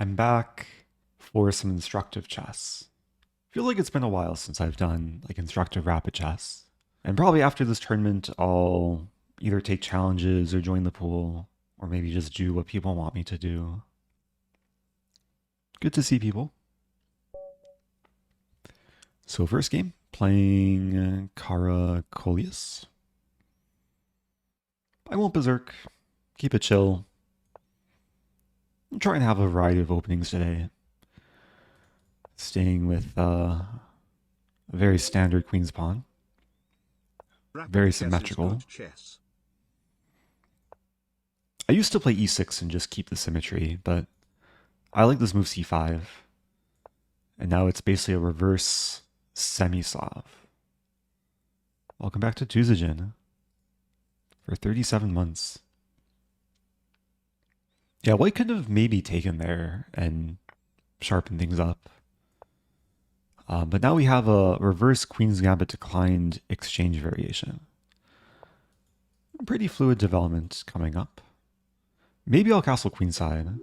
I'm back for some instructive chess. I feel like it's been a while since I've done like instructive rapid chess. And probably after this tournament, I'll either take challenges or join the pool, or maybe just do what people want me to do. Good to see people. So first game, playing caracolius. I won't berserk. Keep it chill. I'm trying to have a variety of openings today. Staying with a very standard queen's pawn. Very symmetrical. I used to play e6 and just keep the symmetry, but I like this move c5. And now it's basically a reverse semi-Slav. Welcome back to Tuzajin for 37 months. Yeah, white could have maybe taken there and sharpened things up. But now we have a reverse Queen's Gambit declined exchange variation. Pretty fluid development coming up. Maybe I'll castle queenside.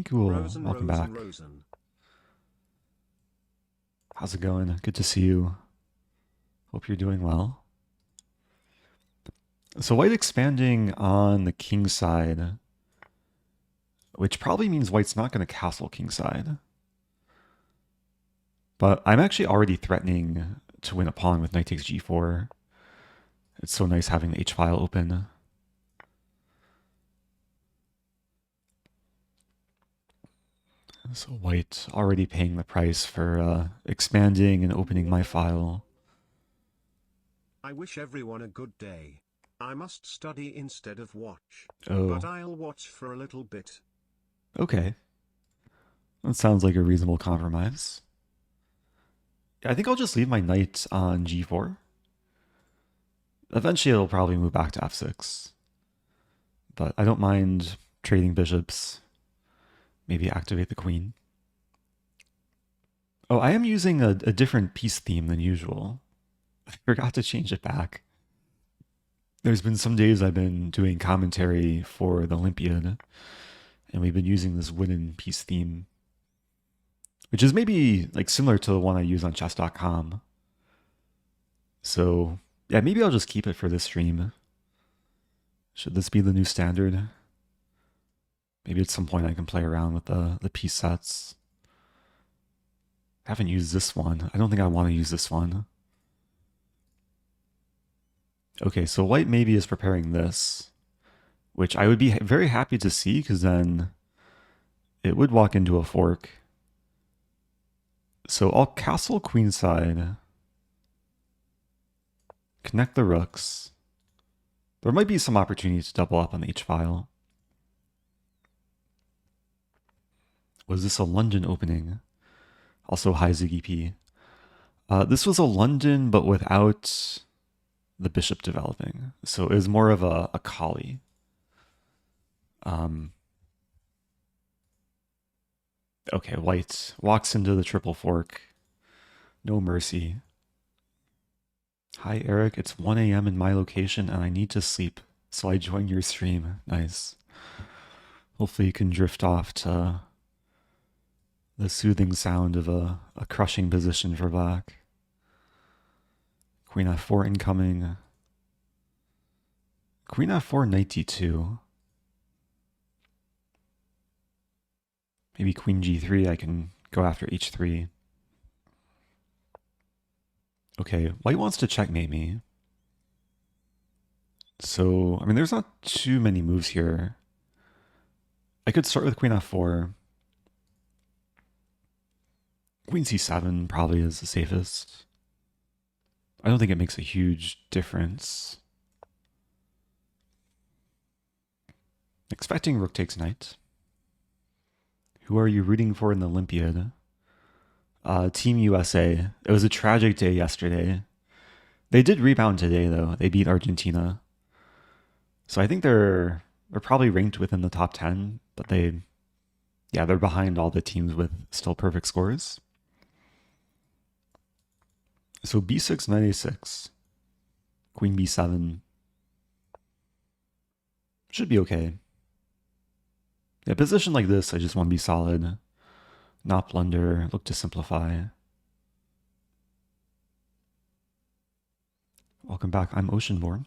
Cool. Rosen, Welcome Rosen, back. Rosen. How's it going? Good to see you. Hope you're doing well. So white expanding on the king side, which probably means white's not going to castle kingside. But I'm actually already threatening to win a pawn with knight takes g4. It's so nice having the h-file open. So white already paying the price for expanding and opening my file. I wish everyone a good day. I must study instead of watch. Oh. But I'll watch for a little bit. Okay. That sounds like a reasonable compromise. I think I'll just leave my knight on g4. Eventually it'll probably move back to f6. But I don't mind trading bishops. Maybe activate the queen. Oh, I am using a different piece theme than usual. I forgot to change it back. There's been some days I've been doing commentary for the Olympiad, and we've been using this wooden piece theme, which is maybe like similar to the one I use on chess.com. So yeah, maybe I'll just keep it for this stream. Should this be the new standard? Maybe at some point I can play around with the piece sets. I haven't used this one. I don't think I want to use this one. Okay, so white maybe is preparing this, which I would be very happy to see because then it would walk into a fork. So I'll castle queenside, connect the rooks. There might be some opportunity to double up on the h-file. Was this a London opening? Also high Ziggy P. This was a London, but without the bishop developing. So it was more of a Colle. Okay, white walks into the triple fork. No mercy. Hi, Eric. It's 1 a.m. in my location, and I need to sleep. So I join your stream. Nice. Hopefully you can drift off to the soothing sound of a crushing position for black. Queen f4 incoming. Queen f4, knight d2. Maybe queen g3, I can go after h3. Okay, white wants to checkmate me. So, I mean, there's not too many moves here. I could start with queen f4. Queen c7 probably is the safest. I don't think it makes a huge difference. Expecting rook takes knight. Who are you rooting for in the Olympiad? Team USA. It was a tragic day yesterday. They did rebound today, though. They beat Argentina. So I think they're probably ranked within the top 10, but they're behind all the teams with still perfect scores. So b6, knight a6, queen b7. Should be okay. A position like this, I just want to be solid, not blunder, look to simplify. Welcome back, I'm Oceanborn.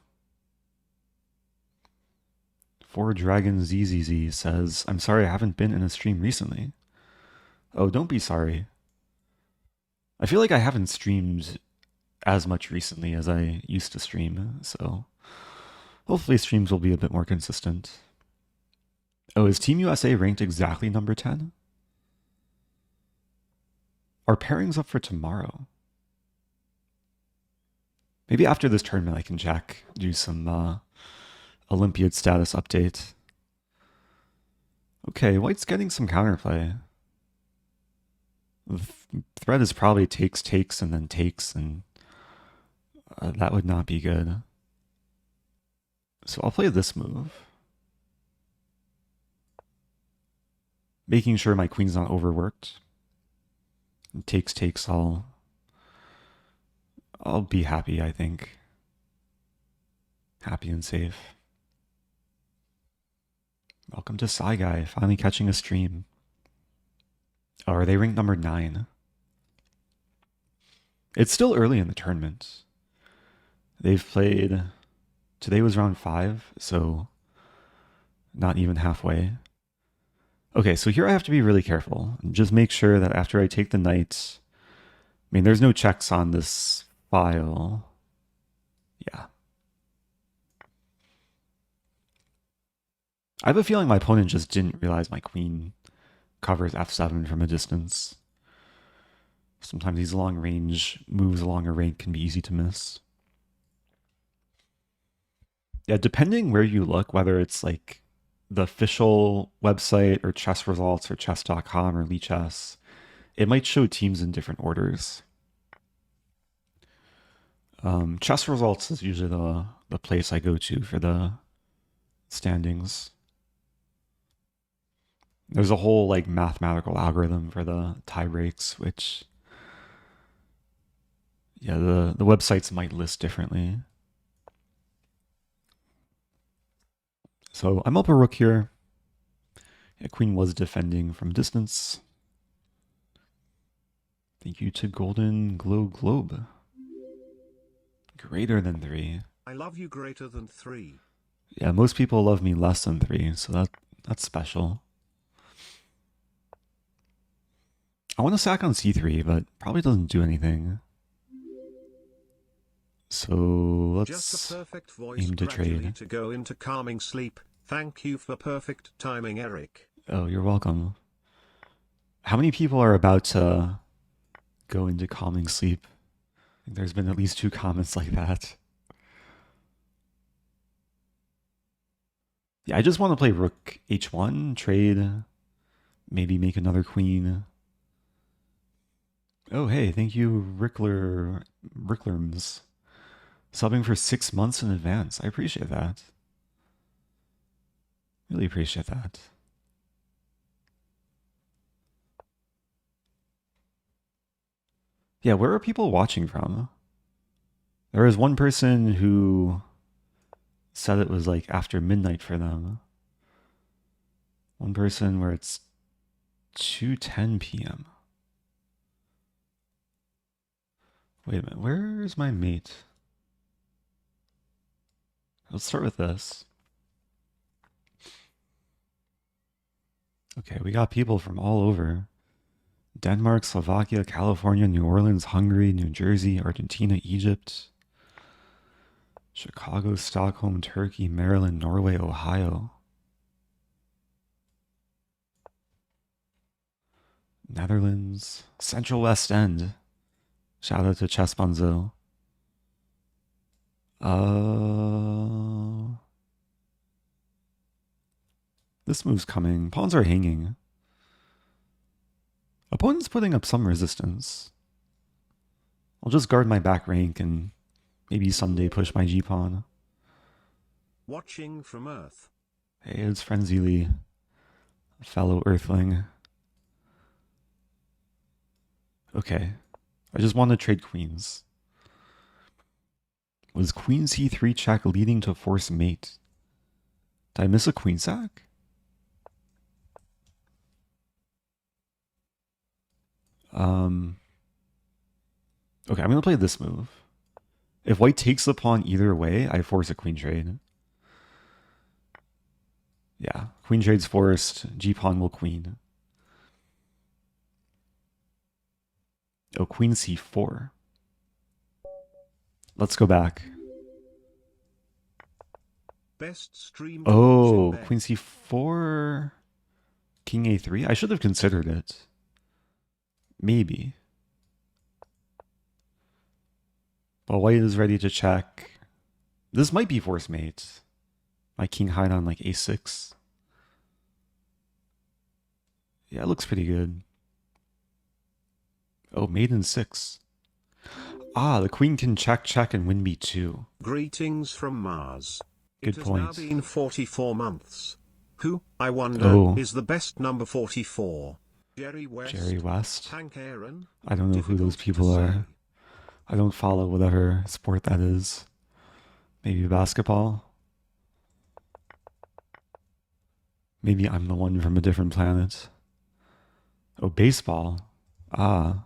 Four Dragon ZZZ says, I'm sorry I haven't been in a stream recently. Oh, don't be sorry. I feel like I haven't streamed as much recently as I used to stream, so hopefully streams will be a bit more consistent. Oh, is Team USA ranked exactly number 10? Are pairings up for tomorrow? Maybe after this tournament I can check, do some Olympiad status update. Okay, White's getting some counterplay. The threat is probably takes, and then takes, and that would not be good. So I'll play this move. Making sure my queen's not overworked. And takes, I'll be happy, I think. Happy and safe. Welcome to Psy Guy, finally catching a stream. Oh, are they ranked number 9? It's still early in the tournament. They've played... Today was round 5, so not even halfway. Okay, so here I have to be really careful. Just make sure that after I take the knight... I mean, there's no checks on this file. Yeah. I have a feeling my opponent just didn't realize my queen covers f7 from a distance. Sometimes these long range moves along a rank can be easy to miss. Yeah, depending where you look, whether it's like the official website or chess results or chess.com or Lichess, it might show teams in different orders. Chess results is usually the place I go to for the standings. There's a whole like mathematical algorithm for the tie breaks, which yeah, the websites might list differently. So I'm up a rook here. Yeah, queen was defending from distance. Thank you to Golden Globe. Greater than 3. I love you greater than 3. Yeah, most people love me less than 3, so that's special. I want to sack on c3, but probably doesn't do anything. So let's Just a perfect voice aim to gradually trade. to go into calming sleep. Thank you for perfect timing, Eric. Oh, you're welcome. How many people are about to go into calming sleep? I think there's been at least 2 comments like that. Yeah, I just want to play rook h1, trade, maybe make another queen. Oh, hey, thank you, Ricklerms. Subbing for 6 months in advance. I appreciate that. Really appreciate that. Yeah, where are people watching from? There was one person who said it was like after midnight for them. One person where it's 2:10 p.m. Wait a minute, where is my mate? Let's start with this. Okay, we got people from all over. Denmark, Slovakia, California, New Orleans, Hungary, New Jersey, Argentina, Egypt, Chicago, Stockholm, Turkey, Maryland, Norway, Ohio, Netherlands, Central West End. Shout out to Chess Bonzo. This move's coming. Pawns are hanging. Opponent's putting up some resistance. I'll just guard my back rank and maybe someday push my g-pawn. Watching from Earth. Hey, it's Frenzy, a fellow Earthling. Okay, I just want to trade queens. Was queen c3 check leading to force mate? Did I miss a queen sack? Okay, I'm going to play this move. If white takes the pawn either way, I force a queen trade. Yeah, queen trade's forced. G-pawn will queen. Oh, queen c4. Let's go back. Best streamed Oh, watch in queen bed. c4, king a3. I should have considered it. Maybe. But white is ready to check. This might be force mate. My king hide on like a6. Yeah, it looks pretty good. Oh, mate in 6. Ah, the queen can check, check, and win b2. Greetings from Mars. Good It has now point. been 44 months. Who, I wonder, Oh, is the best number 44? Jerry West? Jerry West. Hank Aaron? I don't know who those Difficult to people are. say. I don't follow whatever sport that is. Maybe basketball. Maybe I'm the one from a different planet. Oh, baseball. Ah.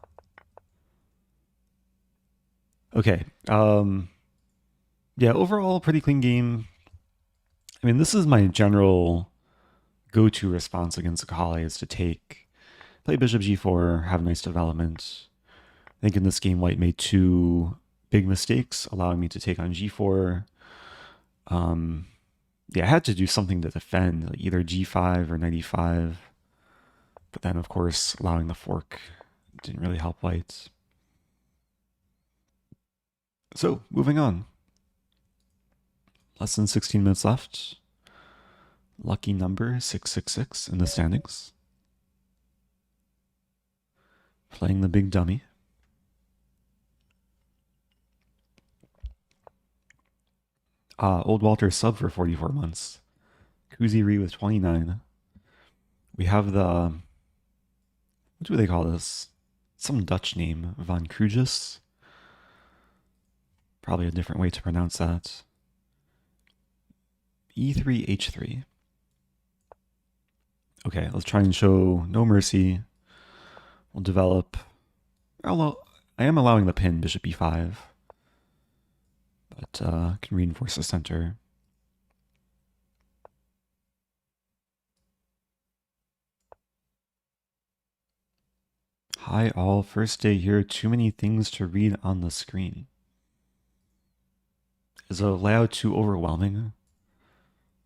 Okay. Yeah, overall, pretty clean game. I mean, this is my general go-to response against Colle is to play bishop g4, have nice development. I think in this game, white made 2 big mistakes, allowing me to take on g4. Yeah, I had to do something to defend, like either g5 or knight e5. But then, of course, allowing the fork didn't really help white. So, moving on. Less than 16 minutes left. Lucky number 666 in the standings. Playing the big dummy. Old Walter sub for 44 months. Kuziri with 29. We have the... What do they call this? Some Dutch name. Van Kruijs. Probably a different way to pronounce that. E3, H3. Okay, let's try and show no mercy. We'll develop... I am allowing the pin, bishop e5. But can reinforce the center. Hi all, first day here, too many things to read on the screen. Is the layout too overwhelming?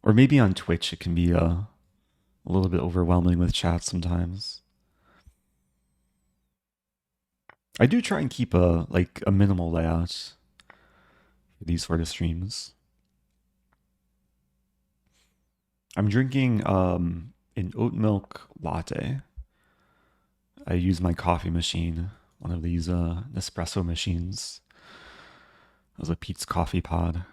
Or maybe on Twitch it can be a little bit overwhelming with chat sometimes. I do try and keep a minimal layout for these sort of streams. I'm drinking an oat milk latte. I use my coffee machine, one of these Nespresso machines. It was a Pete's Coffee Pod.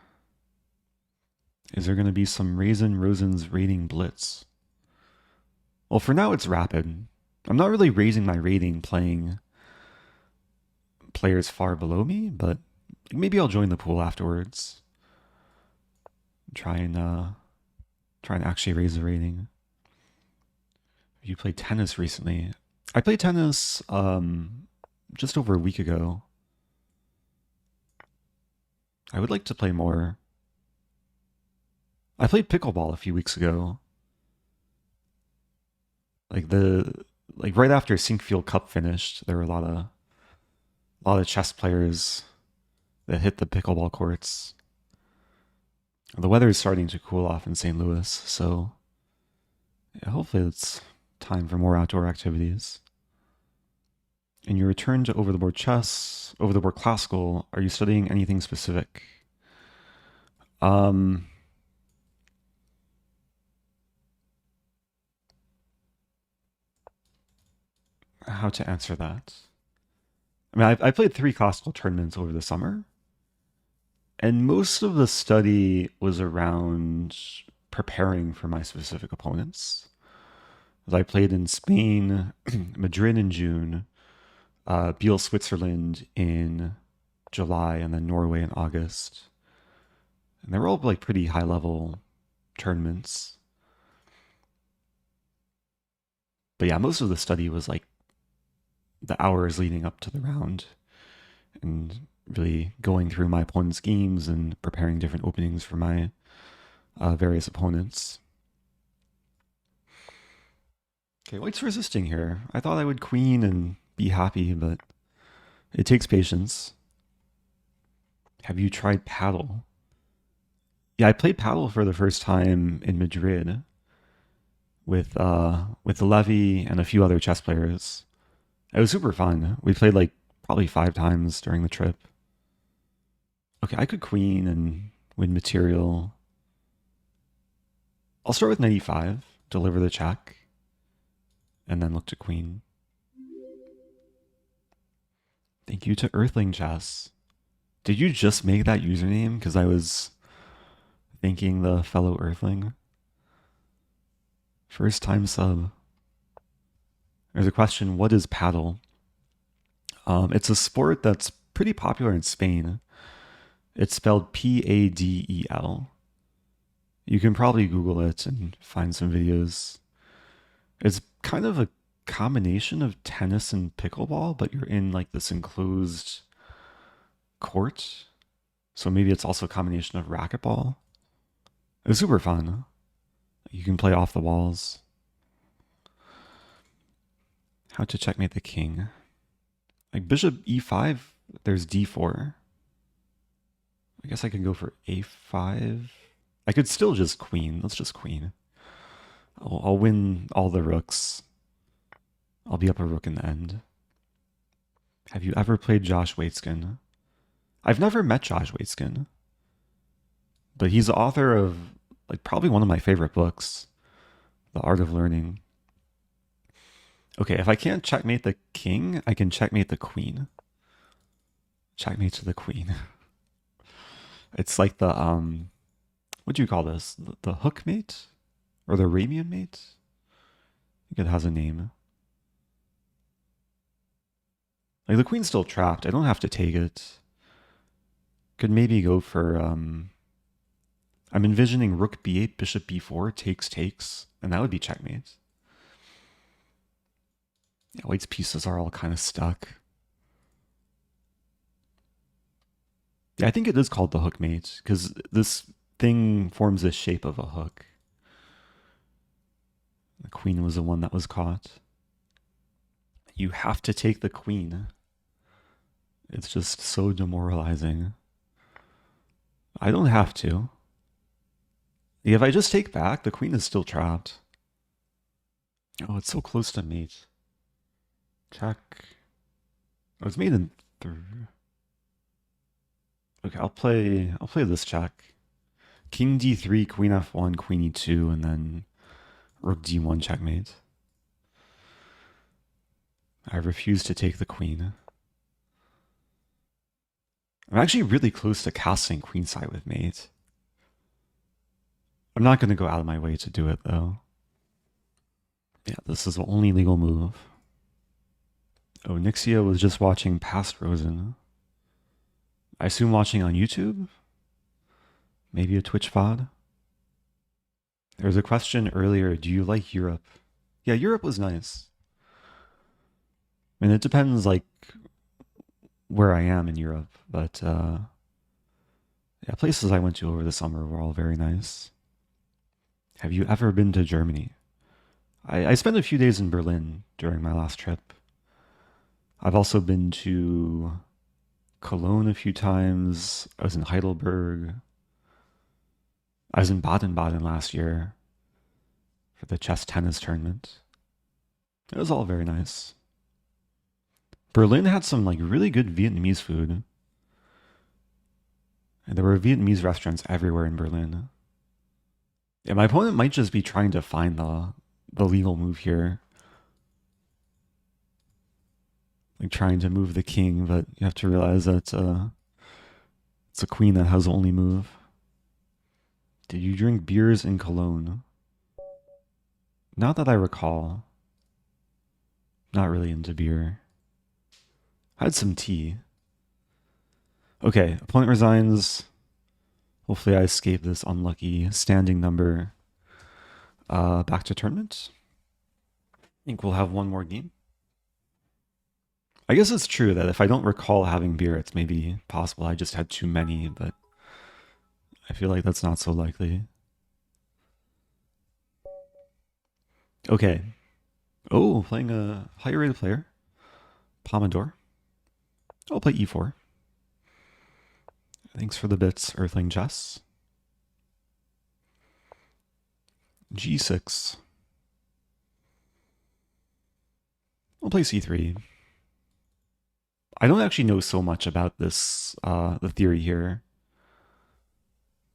Is there going to be some Rosen's rating blitz? Well, for now it's rapid. I'm not really raising my rating playing players far below me, but maybe I'll join the pool afterwards. Try and actually raise the rating. You played tennis recently. I played tennis just over a week ago. I would like to play more. I played pickleball a few weeks ago. Like right after Sinkfield Cup finished, there were a lot of chess players that hit the pickleball courts. The weather is starting to cool off in St. Louis, so yeah, hopefully it's time for more outdoor activities. In your return to over-the-board chess, over-the-board classical, are you studying anything specific? How to answer that? I mean, I played 3 classical tournaments over the summer, and most of the study was around preparing for my specific opponents. I played in Spain, Madrid in June, Biel, Switzerland in July, and then Norway in August. And they were all like pretty high level tournaments. But yeah, most of the study was like the hours leading up to the round and really going through my opponent's schemes and preparing different openings for my various opponents. Okay, white's resisting here. I thought I would queen and be happy, but it takes patience. Have you tried paddle? Yeah, I played paddle for the first time in Madrid with Levy and a few other chess players. It was super fun. We played like probably 5 times during the trip. Okay, I could queen and win material. I'll start with knight e5, deliver the check, and then look to queen. Thank you to Earthling Chess. Did you just make that username? Because I was thanking the fellow Earthling. First time sub. There's a question, what is paddle? It's a sport that's pretty popular in Spain. It's spelled P-A-D-E-L. You can probably Google it and find some videos. It's kind of a combination of tennis and pickleball, but you're in like this enclosed court. So maybe it's also a combination of racquetball. It was super fun. You can play off the walls. How to checkmate the king. Like bishop e5, there's d4. I guess I could go for a5. I could still just queen. Let's just queen. I'll win all the rooks. I'll be up a rook in the end. Have you ever played Josh Waitzkin? I've never met Josh Waitzkin. But he's the author of like probably one of my favorite books, The Art of Learning. Okay, if I can't checkmate the king, I can checkmate the queen. Checkmate to the queen. It's like the, what do you call this? The hook mate? Or the Arabian mate? I think it has a name. Like the queen's still trapped. I don't have to take it. Could maybe go for, I'm envisioning rook b8, bishop b4, takes, and that would be checkmate. Yeah, white's pieces are all kind of stuck. Yeah, I think it is called the hook mate, because this thing forms the shape of a hook. The queen was the one that was caught. You have to take the queen. It's just so demoralizing. I don't have to. If I just take back, the queen is still trapped. Oh, it's so close to mate. Check. Oh, it's made in 3. Okay, I'll play this check. King d3, queen f1, queen e2, and then rook d1 checkmate. I refuse to take the queen. I'm actually really close to casting queenside with mate. I'm not going to go out of my way to do it, though. Yeah, this is the only legal move. Oh, Nixia was just watching past Rosen. I assume watching on YouTube? Maybe a Twitch pod? There was a question earlier, do you like Europe? Yeah, Europe was nice. I mean, it depends, like, where I am in Europe, but, yeah, places I went to over the summer were all very nice. Have you ever been to Germany? I spent a few days in Berlin during my last trip. I've also been to Cologne a few times. I was in Heidelberg. I was in Baden-Baden last year for the chess tennis tournament. It was all very nice. Berlin had some like really good Vietnamese food. And there were Vietnamese restaurants everywhere in Berlin. Yeah, my opponent might just be trying to find the legal move here. Like trying to move the king, but you have to realize that it's a queen that has the only move. Did you drink beers in Cologne? Not that I recall. Not really into beer. I had some tea. Okay, opponent resigns. Hopefully I escape this unlucky standing number. Back to tournament. I think we'll have one more game. I guess it's true that if I don't recall having beer, it's maybe possible I just had too many, but I feel like that's not so likely. Okay. Oh, playing a higher rated player. Pomodoro. I'll play e4. Thanks for the bits, Earthling Chess. g6. I'll play c3. I don't actually know so much about this, the theory here.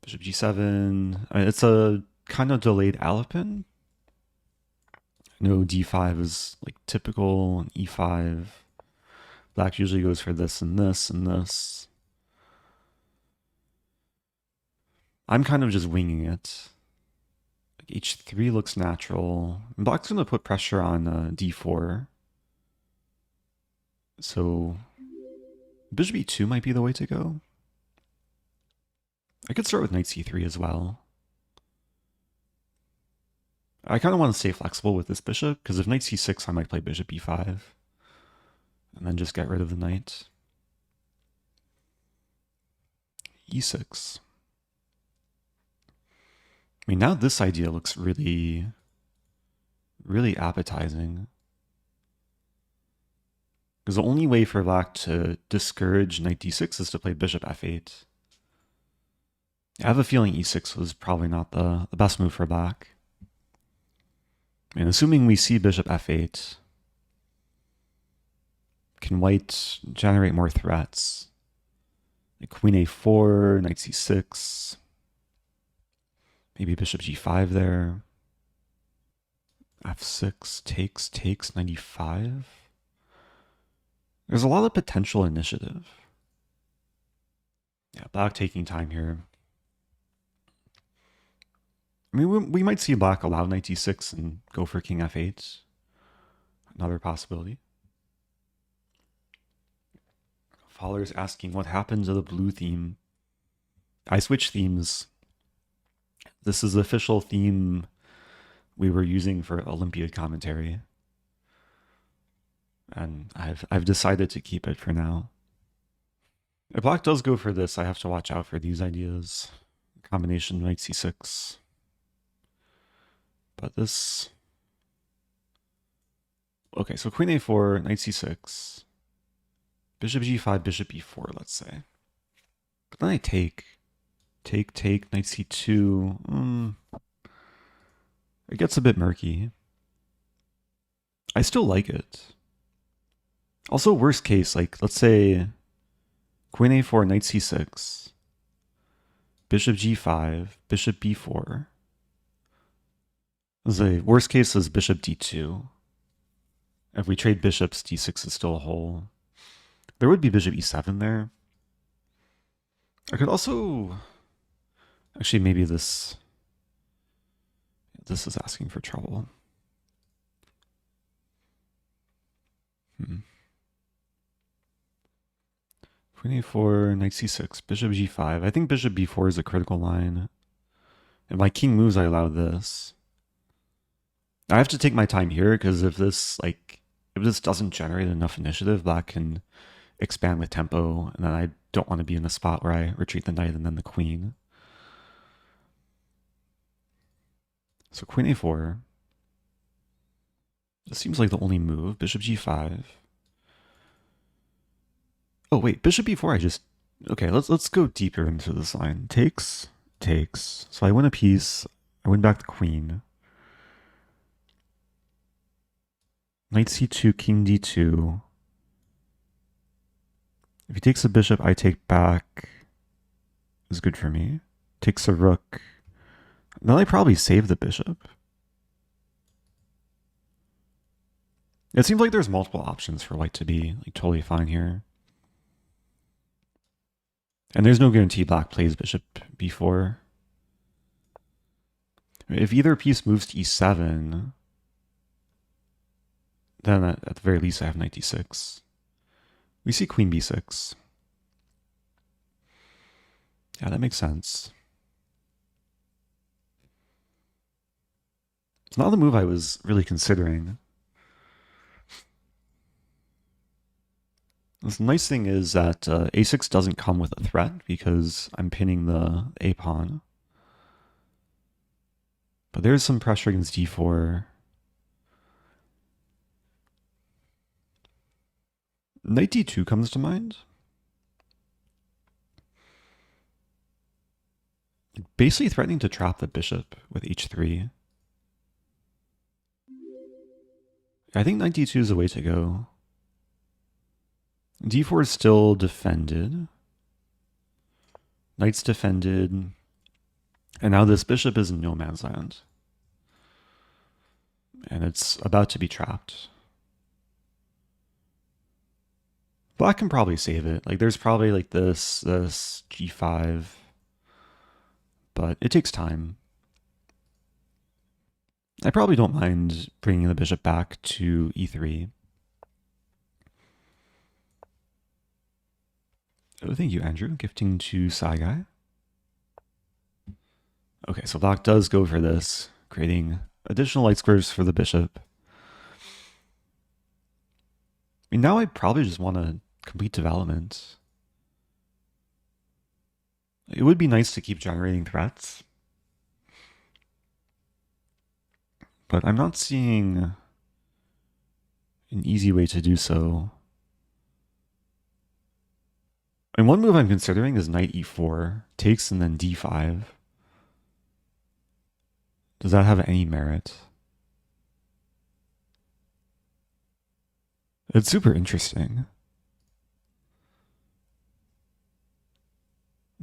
Bishop g7. I mean, it's a kind of delayed Alapin. No, d5 is like typical, e5. Black usually goes for this and this and this. I'm kind of just winging it. Like h3 looks natural. And Black's going to put pressure on d4. So bishop e2 might be the way to go. I could start with knight c3 as well. I kind of want to stay flexible with this bishop, because if knight c6, I might play bishop e5. And then just get rid of the knight. e6. I mean, now this idea looks really, really appetizing. Because the only way for Black to discourage knight d6 is to play bishop f8. I have a feeling e6 was probably not the best move for Black. And assuming we see bishop f8, can White generate more threats? Like queen a4, knight c6, maybe bishop g5 there. f6 takes 95. There's a lot of potential initiative. Yeah, Black taking time here. I mean, we might see Black allow knight d6 and go for king f8. Another possibility. Faller's asking what happened to the blue theme. I switched themes. This is the official theme we were using for Olympiad commentary. And I've decided to keep it for now. If Black does go for this, I have to watch out for these ideas. Combination knight c6. But this... Okay, so queen a4, knight c6. Bishop g5, bishop e4, let's say. But then I take, knight c2. It gets a bit murky. I still like it. Also, worst case, like, let's say queen a4, knight c6, bishop g5, bishop b4. The worst case is bishop d2. If we trade bishops, d6 is still a hole. There would be bishop e7 there. I could also... Actually, maybe this is asking for trouble. Queen a4, knight c6, bishop g5. I think bishop b4 is a critical line. If my king moves, I allow this. I have to take my time here, because if this doesn't generate enough initiative, Black can expand with tempo, and then I don't want to be in a spot where I retreat the knight and then the queen. So queen a4. This seems like the only move. Bishop g5. Oh wait, bishop b4. Okay. Let's go deeper into this line. Takes. So I win a piece. I win back the queen. Knight c2, king d2. If he takes a bishop, I take back. Is good for me. Takes a rook. Then I probably save the bishop. It seems like there's multiple options for White to be like totally fine here. And there's no guarantee Black plays bishop b4. If either piece moves to e7, then at the very least I have knight d6. We see queen b6. Yeah, that makes sense. It's not the move I was really considering. The nice thing is that a6 doesn't come with a threat because I'm pinning the a pawn. But there's some pressure against d4. Knight d2 comes to mind. Basically threatening to trap the bishop with h3. I think knight d2 is the way to go. d4 is still defended. Knight's defended. And now this bishop is in no man's land. And it's about to be trapped. Black can probably save it. Like there's probably like this g5. But it takes time. I probably don't mind bringing the bishop back to e3. Oh, thank you, Andrew. Gifting to Saigai. Okay, so black does go for this, creating additional light squares for the bishop. I mean, now I probably just want to complete development. It would be nice to keep generating threats. But I'm not seeing an easy way to do so. And one move I'm considering is knight e4, takes and then d5. Does that have any merit? It's super interesting.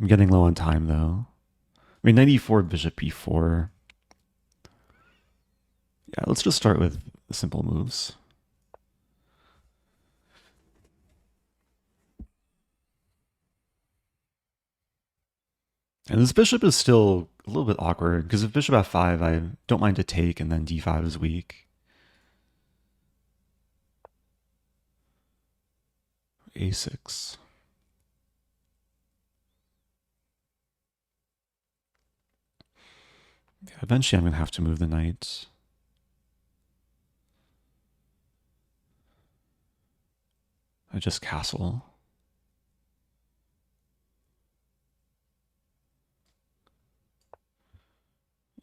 I'm getting low on time though. I mean, knight e4, bishop e4. Yeah, let's just start with the simple moves. And this bishop is still a little bit awkward, because if bishop f5, I don't mind to take, and then d5 is weak. a6. Yeah, eventually I'm going to have to move the knight. I just castle.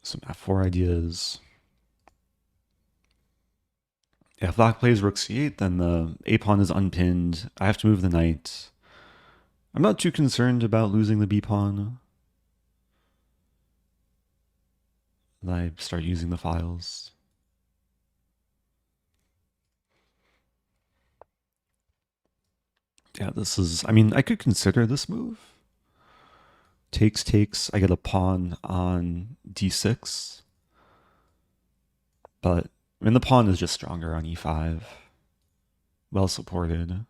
Some f4 ideas. Yeah, if black plays rook c8, then the a pawn is unpinned. I have to move the knight. I'm not too concerned about losing the b pawn. And I start using the files. Yeah, this is, I mean, I could consider this move. Takes, I get a pawn on d6. But, I mean, the pawn is just stronger on e5. Well supported.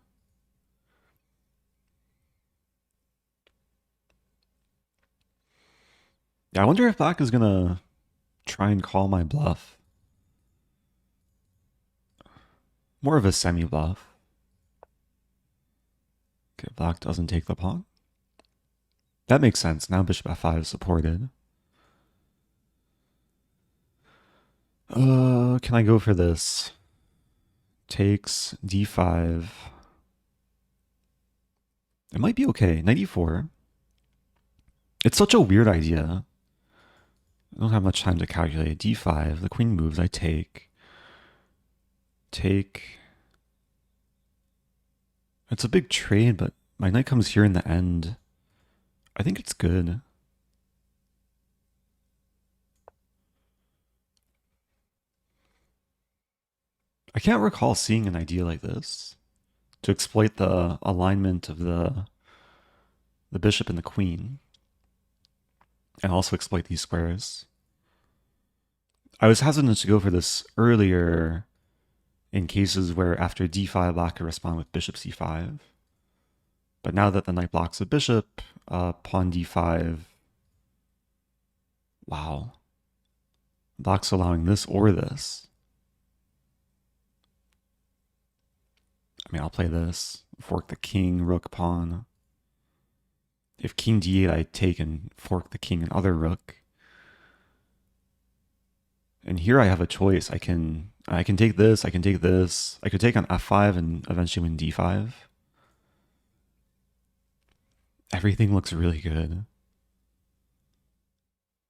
Yeah, I wonder if black is gonna try and call my bluff. More of a semi-bluff. Okay, black doesn't take the pawn. That makes sense. Now bishop f5 is supported. Can I go for this? Takes d5. It might be okay. Knight e4. It's such a weird idea. I don't have much time to calculate. d5. The queen moves. I take. Take. It's a big trade, but my knight comes here in the end. I think it's good. I can't recall seeing an idea like this to exploit the alignment of the bishop and the queen and also exploit these squares. I was hesitant to go for this earlier in cases where after d5 black could respond with bishop c5. But now that the knight blocks the bishop, pawn d5. Wow. Black's allowing this or this. I mean, I'll play this. Fork the king, rook, pawn. If king d8, I take and fork the king and other rook. And here I have a choice. I can take this, I can take this. I could take on f5 and eventually win d5. Everything looks really good.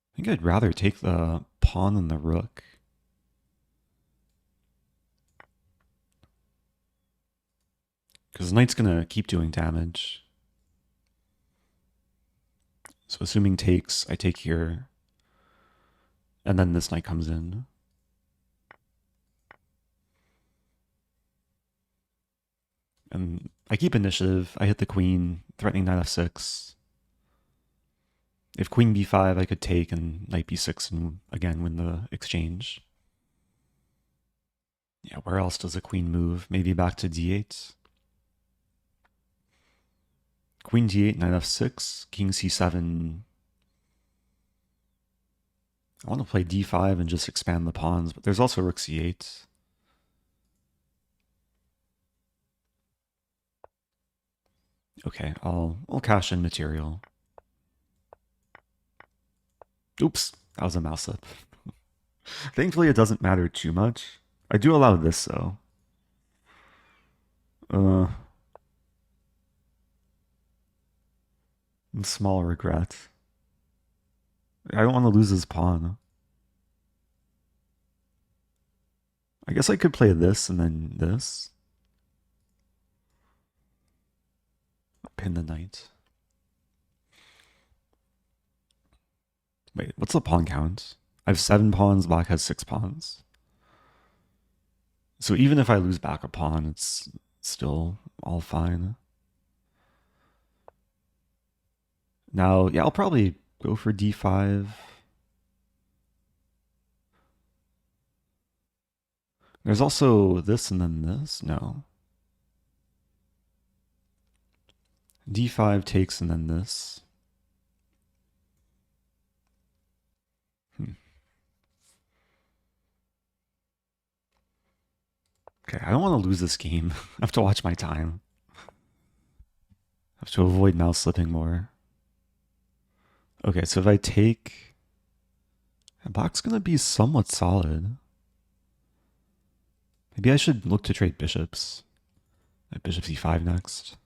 I think I'd rather take the pawn than the rook. Because the knight's going to keep doing damage. So assuming takes, I take here. And then this knight comes in. And I keep initiative. I hit the queen, threatening knight f6. If queen b5, I could take and knight b6 and again win the exchange. Yeah, where else does a queen move? Maybe back to d8. Queen d8, knight f6, king c7. I want to play d5 and just expand the pawns, but there's also rook c8. Okay, I'll cash in material. Oops, that was a mouse up. Thankfully, it doesn't matter too much. I do allow this, though. Small regret. I don't want to lose his pawn. I guess I could play this and then this. Pin the knight. Wait, what's the pawn count? I have 7 pawns, black has 6 pawns. So even if I lose back a pawn, it's still all fine. Now, yeah, I'll probably go for d5. There's also this and then this. No. d5 takes and then this. Okay, I don't want to lose this game. I have to watch my time. I have to avoid mouse slipping more. Okay, so if I take... Black's going to be somewhat solid. Maybe I should look to trade bishops. Bishop c5 next.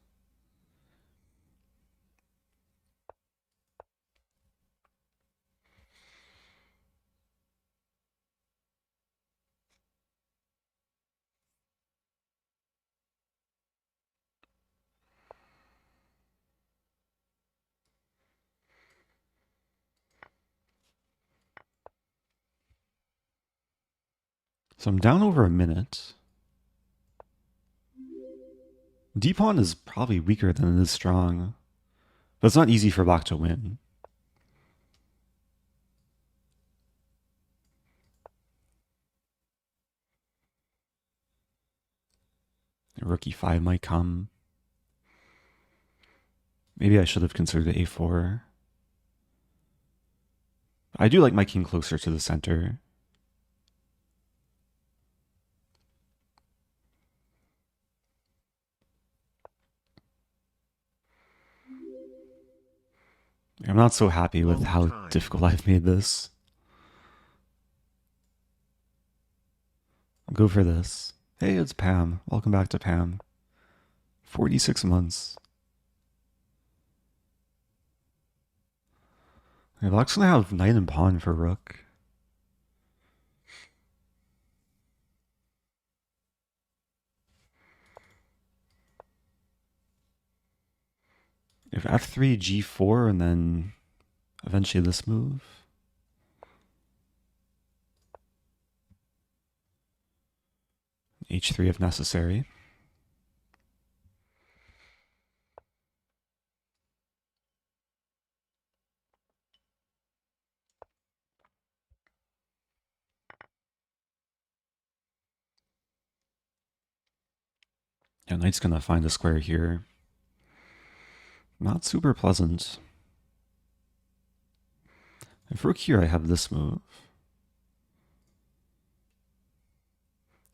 So I'm down over a minute. D-pawn is probably weaker than it is strong. But it's not easy for black to win. Rook e5 might come. Maybe I should have considered a4. I do like my king closer to the center. I'm not so happy with how difficult I've made this. I'll go for this. Hey, it's Pam. Welcome back to Pam. 46 months. Okay, black's gonna have knight and pawn for rook. If f3, g4, and then eventually this move. h3 if necessary. Yeah, knight's gonna find a square here. Not super pleasant. If rook here, I have this move.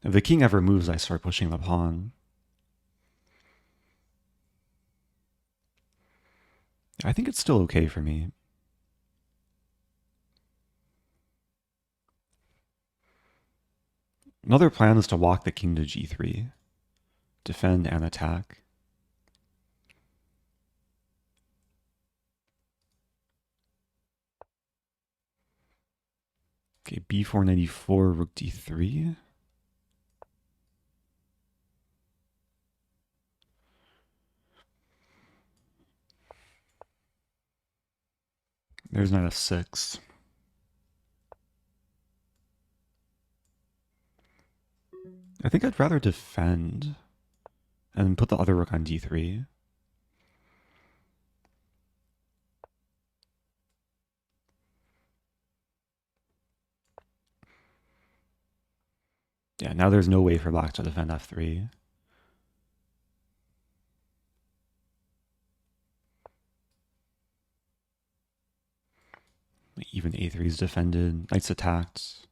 If the king ever moves, I start pushing the pawn. I think it's still okay for me. Another plan is to walk the king to g3. Defend and attack. Okay, b494, rook d3. There's knight f6. I think I'd rather defend and put the other rook on d3. Yeah, now there's no way for black to defend f3. Even a3 is defended. Knight's attacked.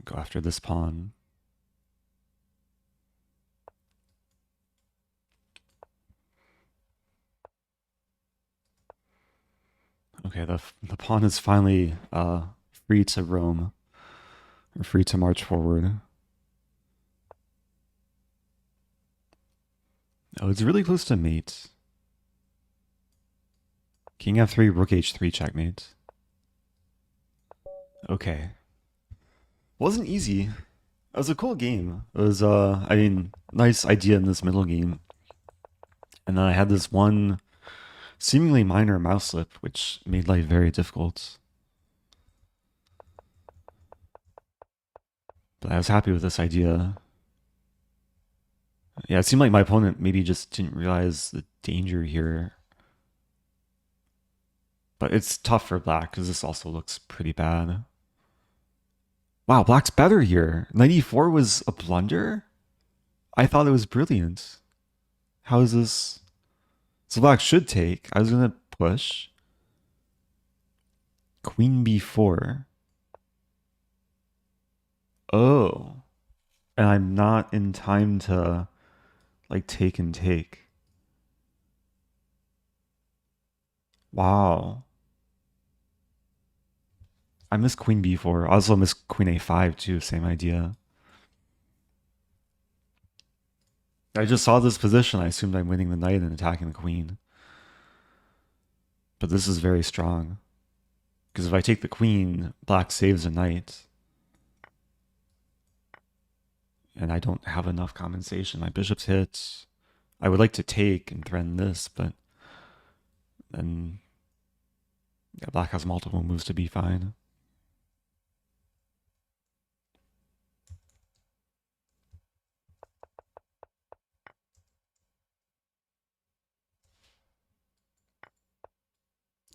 Go after this pawn. Okay, the pawn is finally free to roam, or free to march forward. Oh, it's really close to mate. King f3, rook h3, checkmate. Okay. Wasn't easy. It was a cool game. It was, I mean, nice idea in this middle game. And then I had this one seemingly minor mouse slip, which made life very difficult. But I was happy with this idea. Yeah, it seemed like my opponent maybe just didn't realize the danger here. But it's tough for black because this also looks pretty bad. Wow, black's better here. 94 was a blunder? I thought it was brilliant. How is this? So black should take. I was going to push. Queen b4. Oh. And I'm not in time to, like, take and take. Wow. I missed queen b4. I also missed queen a5 too, same idea. I just saw this position. I assumed I'm winning the knight and attacking the queen. But this is very strong. Because if I take the queen, black saves a knight. And I don't have enough compensation. My bishop's hit. I would like to take and threaten this, but then yeah, black has multiple moves to be fine.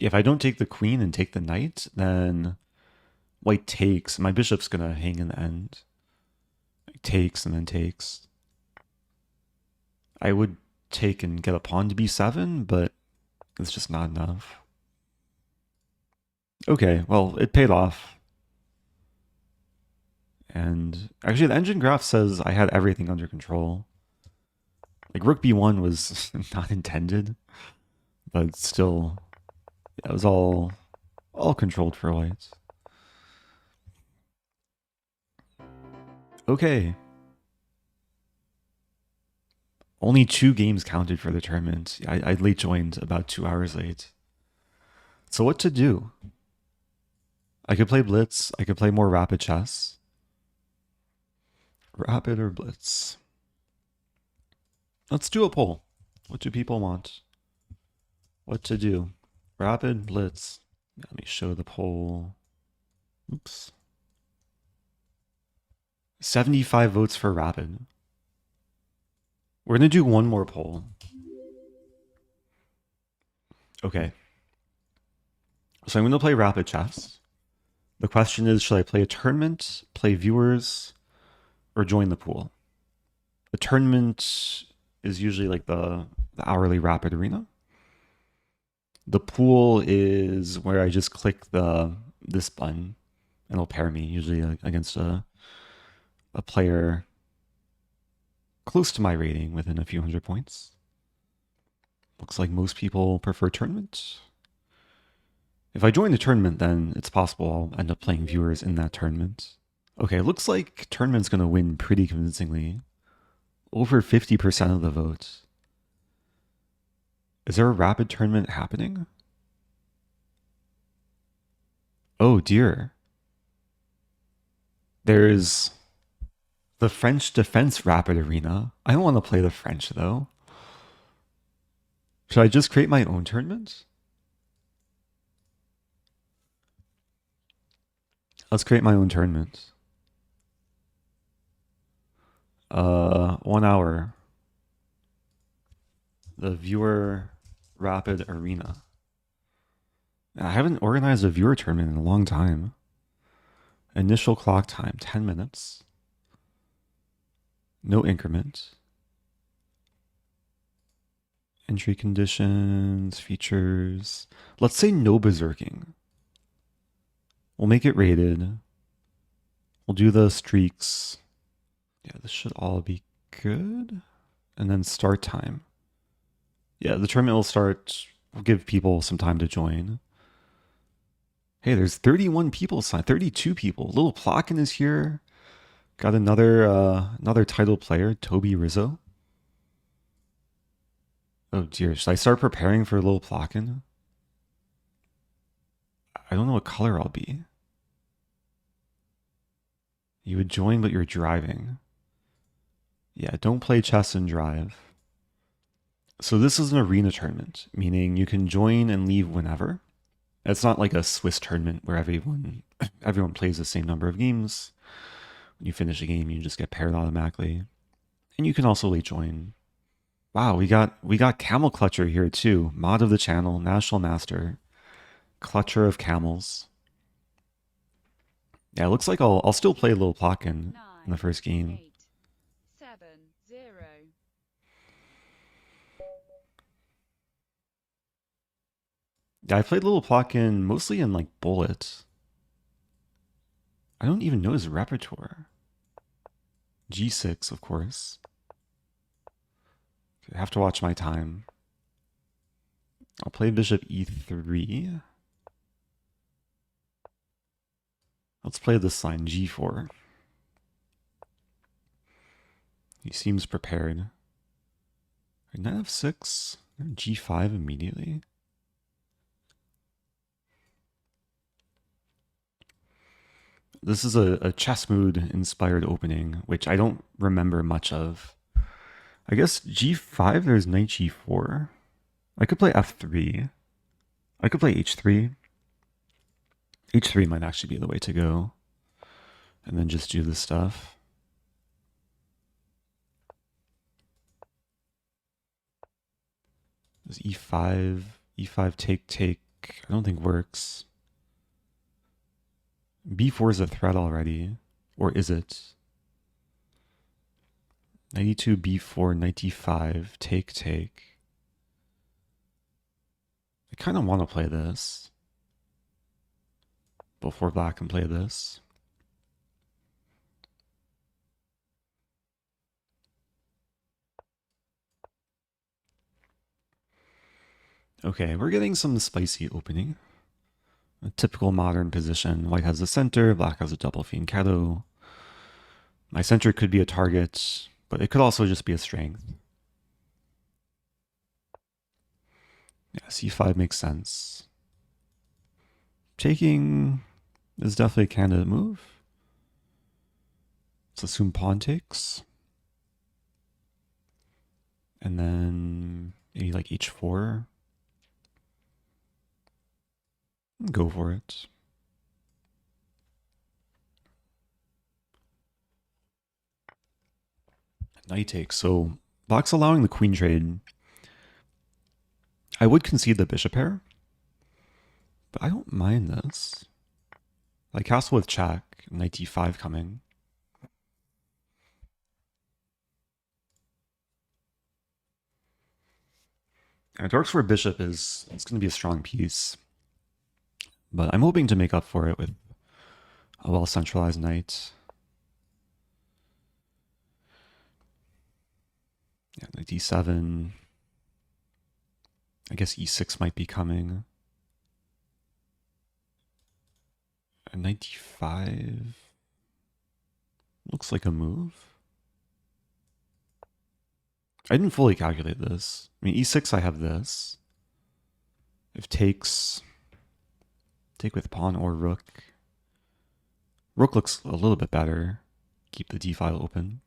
If I don't take the queen and take the knight, then white takes. My bishop's going to hang in the end. It takes and then takes. I would take and get a pawn to b7, but it's just not enough. Okay, well, it paid off. And actually, the engine graph says I had everything under control. Like, rook b1 was not intended, but still, it was all controlled for white. Okay. Only 2 games counted for the tournament. I late joined about 2 hours late. So what to do? I could play blitz. I could play more rapid chess. Rapid or blitz? Let's do a poll. What do people want? What to do? Rapid, blitz. Let me show the poll. Oops. 75 votes for rapid. We're going to do one more poll. Okay. So I'm going to play rapid chess. The question is, should I play a tournament, play viewers, or join the pool? A tournament is usually like the hourly rapid arena. The pool is where I just click this button and it'll pair me, usually against a player close to my rating, within a few hundred points. Looks like most people prefer tournament. If I join the tournament, then it's possible I'll end up playing viewers in that tournament. Okay, looks like tournament's going to win pretty convincingly. Over 50% of the vote. Is there a rapid tournament happening? Oh dear. There's the French Defense Rapid Arena. I don't want to play the French though. Should I just create my own tournament? Let's create my own tournament. 1 hour. The Viewer Rapid Arena. I haven't organized a viewer tournament in a long time. Initial clock time, 10 minutes. No increment. Entry conditions, features. Let's say no berserking. We'll make it rated. We'll do the streaks. Yeah, this should all be good. And then start time. Yeah, the tournament will start. We'll give people some time to join. Hey, there's 31 people signed, 32 people. Littleplotkin is here. Got another title player, Toby Rizzo. Oh dear, should I start preparing for Littleplotkin? I don't know what color I'll be. You would join, but you're driving. Yeah, don't play chess and drive. So this is an arena tournament, meaning you can join and leave whenever. It's not like a Swiss tournament where everyone plays the same number of games. When you finish a game, you just get paired automatically. And you can also late join. Wow, we got Camel Clutcher here too. Mod of the channel, National Master, Clutcher of Camels. Yeah, it looks like I'll still play Littleplotkin in the first game. 8, 7, 0. Yeah, I played Littleplotkin mostly in like Bullet. I don't even know his repertoire. G6, of course. I have to watch my time. I'll play Bishop E3. Let's play this line, G4. He seems prepared. Knight F6, G5 immediately. This is a chess mood inspired opening, which I don't remember much of. I guess G5, there's Knight G4. I could play F3. I could play H3. H3 might actually be the way to go. And then just do this stuff. This E5, E5 take, I don't think works. B4 is a threat already. Or is it? 92, B4, 95, take. I kind of want to play this before black can play this. Okay, we're getting some spicy opening. A typical modern position. White has the center, black has a double fianchetto. My center could be a target, but it could also just be a strength. Yeah, C5 makes sense. Taking is definitely a candidate move. Let's assume pawn takes. And then maybe like H4. Go for it. Knight takes. So black's allowing the queen trade. I would concede the bishop pair, but I don't mind this. Like castle with check, knight d5 coming. And darks for a bishop it's going to be a strong piece. But I'm hoping to make up for it with a well-centralized knight. Yeah, knight d7. I guess e6 might be coming. And knight d5 looks like a move. I didn't fully calculate this. I mean, e6, I have this. If takes, take with pawn or rook. Rook looks a little bit better. Keep the d file open.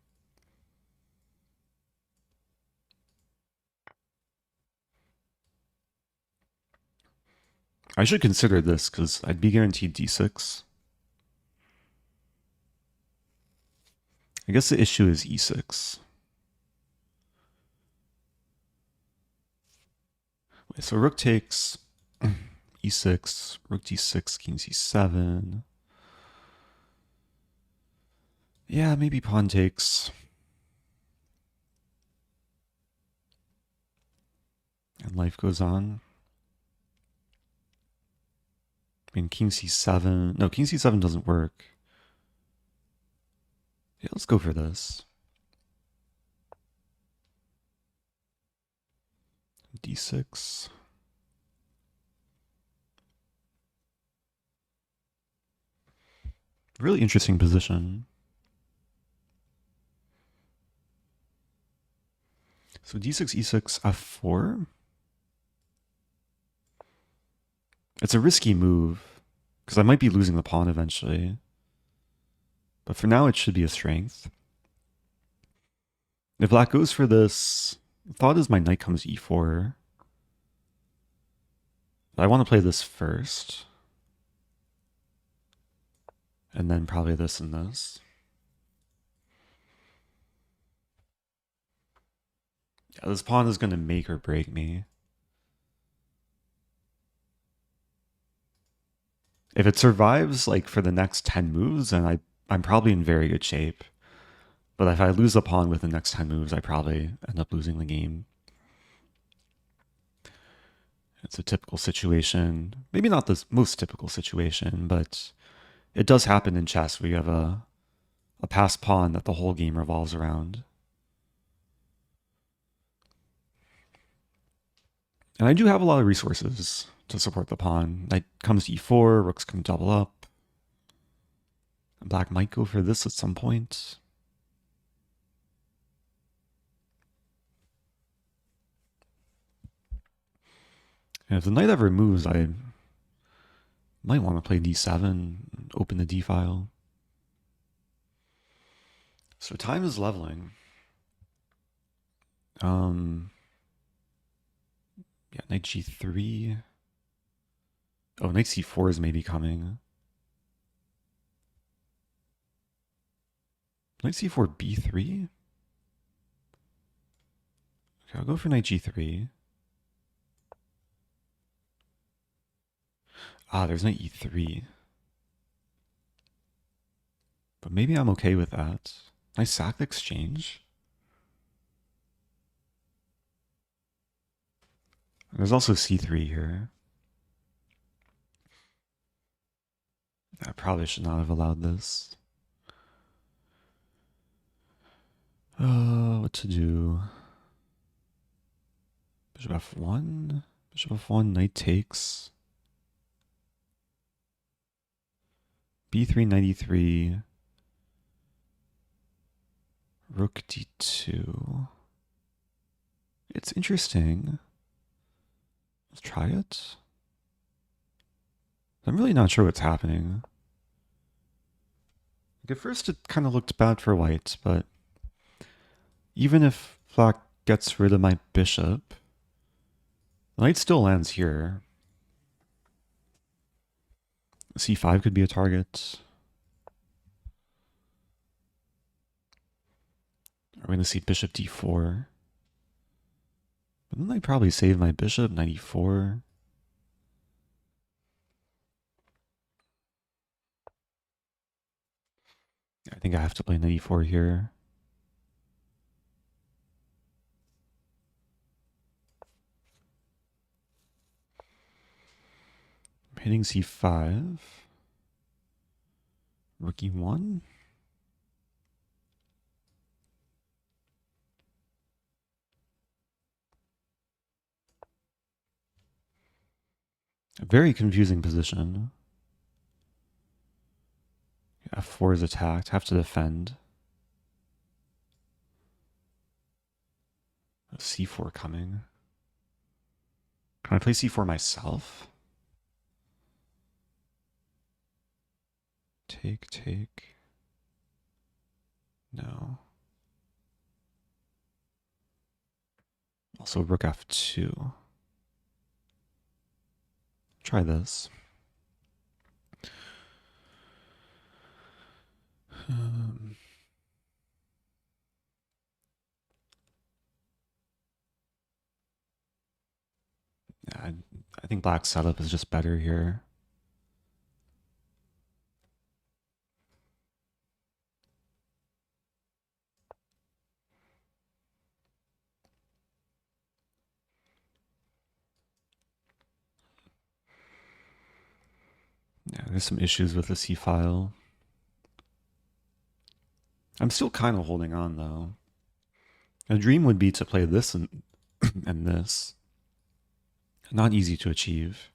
I should consider this because I'd be guaranteed d6. I guess the issue is e6. Wait, so rook takes e6, rook d6, king c7. Yeah, maybe pawn takes. And life goes on. I mean, king c7. No, king c7 doesn't work. Yeah, let's go for this. d6. Really interesting position. So d6, e6, f4. It's a risky move because I might be losing the pawn eventually. But for now, it should be a strength. If black goes for this, the thought is my knight comes e4. But I want to play this first. And then probably this and this. Yeah, this pawn is going to make or break me. If it survives like for the next 10 moves, then I'm probably in very good shape. But if I lose the pawn with the next 10 moves, I probably end up losing the game. It's a typical situation. Maybe not the most typical situation, but it does happen in chess where you have a passed pawn that the whole game revolves around. And I do have a lot of resources to support the pawn. Knight comes to e4, rooks can double up. And black might go for this at some point. And if the knight ever moves, I might want to play d7, open the d file. So time is leveling. Yeah, knight g3. Oh, knight c4 is maybe coming. Knight c4, b3? Okay, I'll go for knight g3. Ah, there's knight e3. But maybe I'm okay with that. I sack the exchange. There's also c3 here. I probably should not have allowed this. What to do? Bishop f1. Bishop f1, knight takes. b3, knight e3. Rook d2. It's interesting. Let's try it. I'm really not sure what's happening. Like at first it kind of looked bad for white, but even if black gets rid of my bishop, the knight still lands here. c5 could be a target. We're going to see bishop d4. But then I probably save my bishop, knight e4. I think I have to play knight e4 here. I'm hitting c5. Rook e1. A very confusing position. f4 is attacked. Have to defend. c4 coming. Can I play c4 myself? Take. No. Also rook f2. Try this. Yeah, I think black's setup is just better here. Yeah, there's some issues with the c file. I'm still kind of holding on though. A dream would be to play this and and this. Not easy to achieve.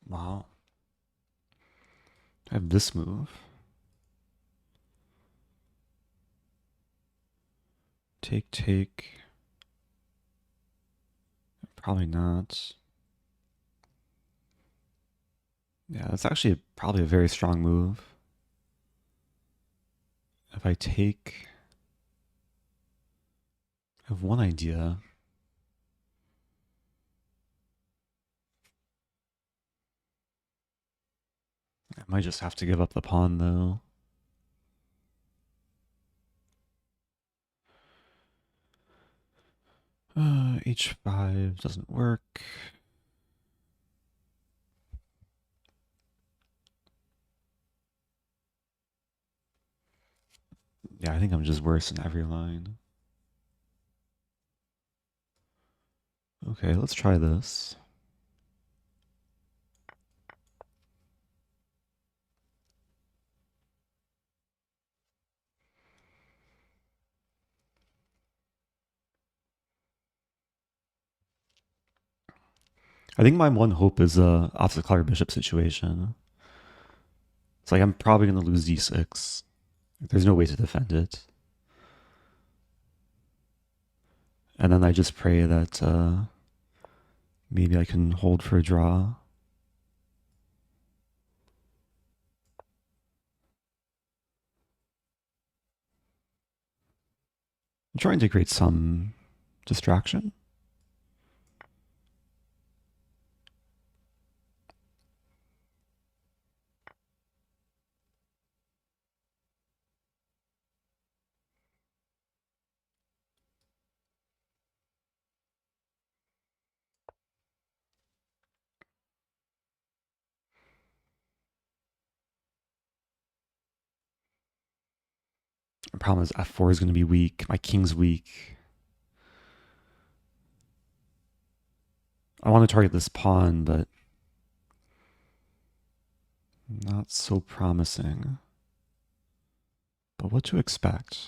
Wow. I have this move. Take. Probably not. Yeah, that's actually probably a very strong move. If I take... I have one idea. I might just have to give up the pawn though. H5 doesn't work. Yeah, I think I'm just worse in every line. Okay, let's try this. I think my one hope is off the color bishop situation. It's like I'm probably going to lose d6. There's no way to defend it. And then I just pray that maybe I can hold for a draw. I'm trying to create some distraction. The problem is f4 is going to be weak. My king's weak. I want to target this pawn, but not so promising. But what to expect?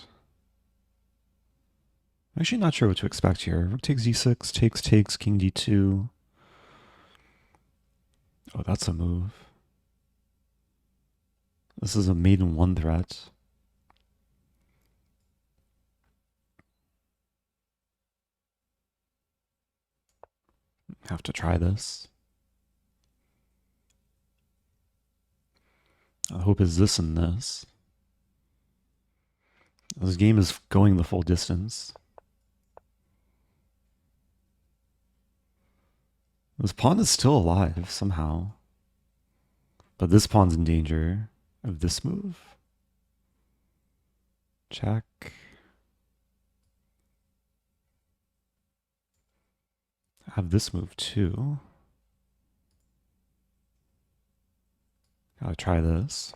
I'm actually not sure what to expect here. Rook takes d6, takes, king d2. Oh, that's a move. This is a maiden one threat. Have to try this. I hope is this and this. This game is going the full distance. This pawn is still alive somehow. But this pawn's in danger of this move. Check. I have this move too. Gotta try this.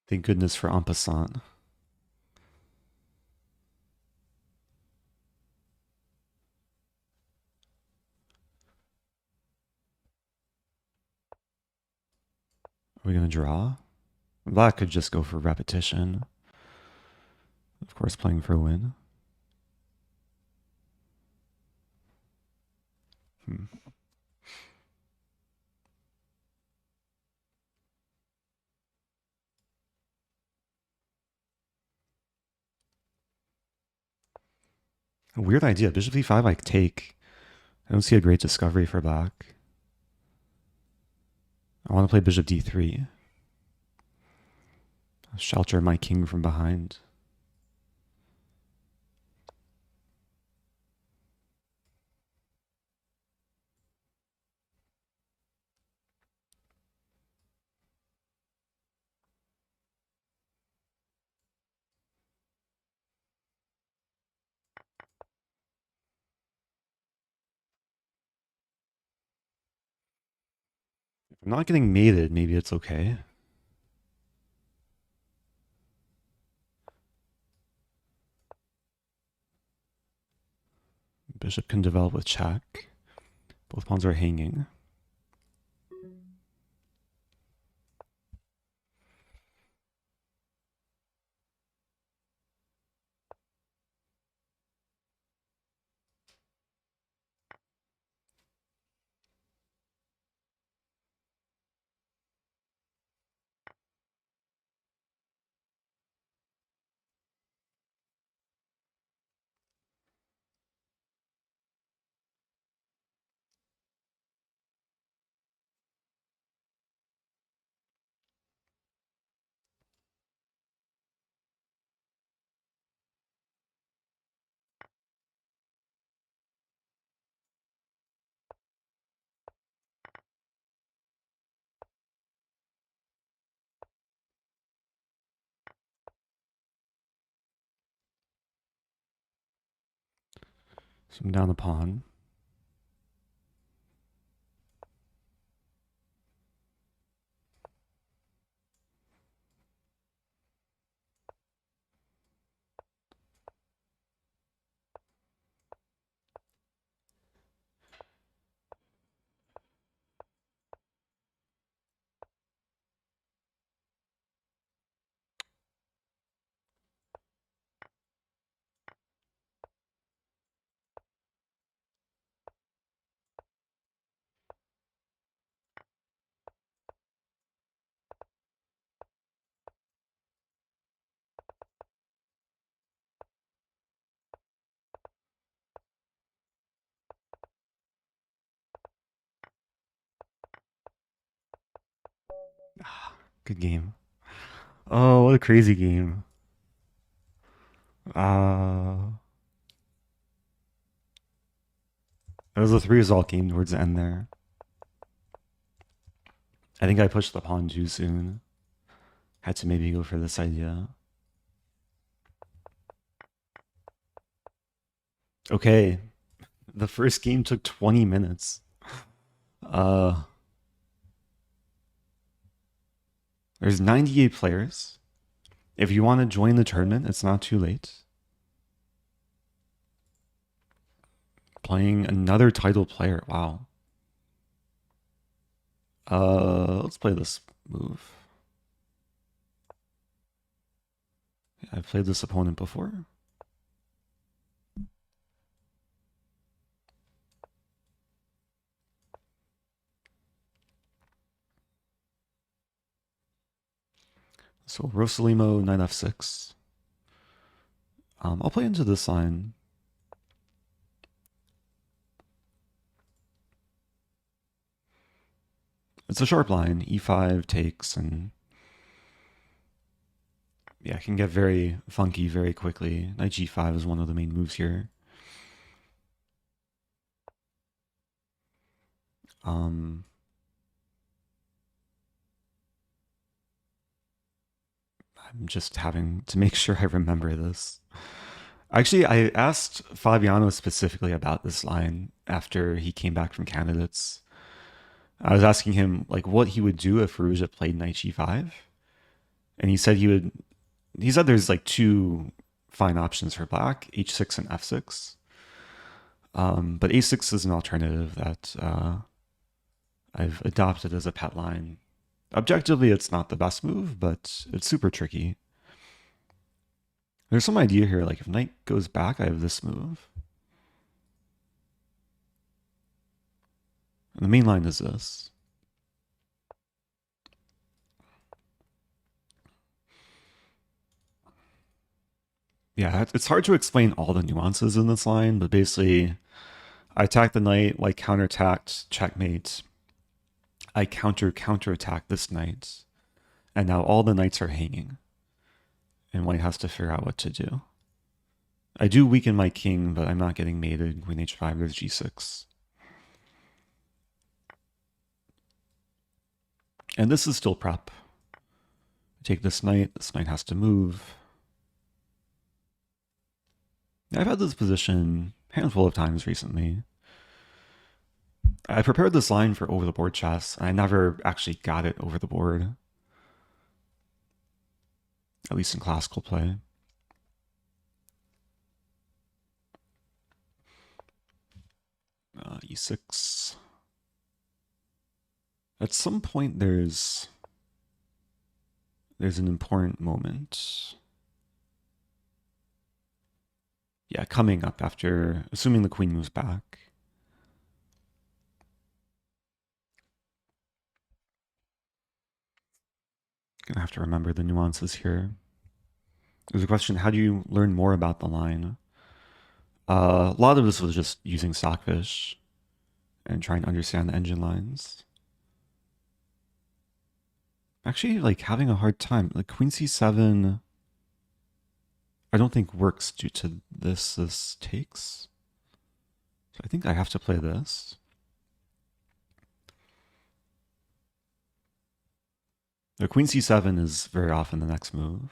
Thank goodness for en passant. Are we going to draw? Black could just go for repetition. Of course, playing for a win. A weird idea. Bishop e5, like take. I don't see a great discovery for black. I want to play bishop d3. Shelter my king from behind. If I'm not getting mated, maybe it's okay. Bishop can develop with check. Both pawns are hanging. So I'm down the pawn. Good game. Oh, what a crazy game. It was a 3-result game towards the end there. I think I pushed the pawn too soon. Had to maybe go for this idea. Okay. The first game took 20 minutes. There's 98 players. If you want to join the tournament, it's not too late. Playing another title player. Wow. Let's play this move. I've played this opponent before. So Rossolimo, knight f6. I'll play into this line. It's a sharp line. e5 takes, and yeah, it can get very funky very quickly. Knight g5 is one of the main moves here. I'm just having to make sure I remember this. Actually, I asked Fabiano specifically about this line after he came back from candidates. I was asking him like what he would do if Rouge had played knight g5. And he said he said there's like two fine options for black, h6 and f6. But a6 is an alternative that I've adopted as a pet line. Objectively, it's not the best move, but it's super tricky. There's some idea here, like if knight goes back, I have this move. And the main line is this. Yeah, it's hard to explain all the nuances in this line, but basically, I attack the knight, like counterattacked, checkmate. I counterattack this knight, and now all the knights are hanging, and white has to figure out what to do. I do weaken my king, but I'm not getting mated. Queen h5, there's g6. And this is still prep. I take this knight has to move. I've had this position a handful of times recently. I prepared this line for over the board chess, and I never actually got it over the board. At least in classical play. E6. At some point there's an important moment. Yeah, coming up after, assuming the queen moves back. Gonna have to remember the nuances here. There's a question, how do you learn more about the line? A lot of this was just using Stockfish and trying to understand the engine lines. Actually, like having a hard time. Like Queen C7, I don't think works due to this takes. So I think I have to play this. The Queen C7 is very often the next move.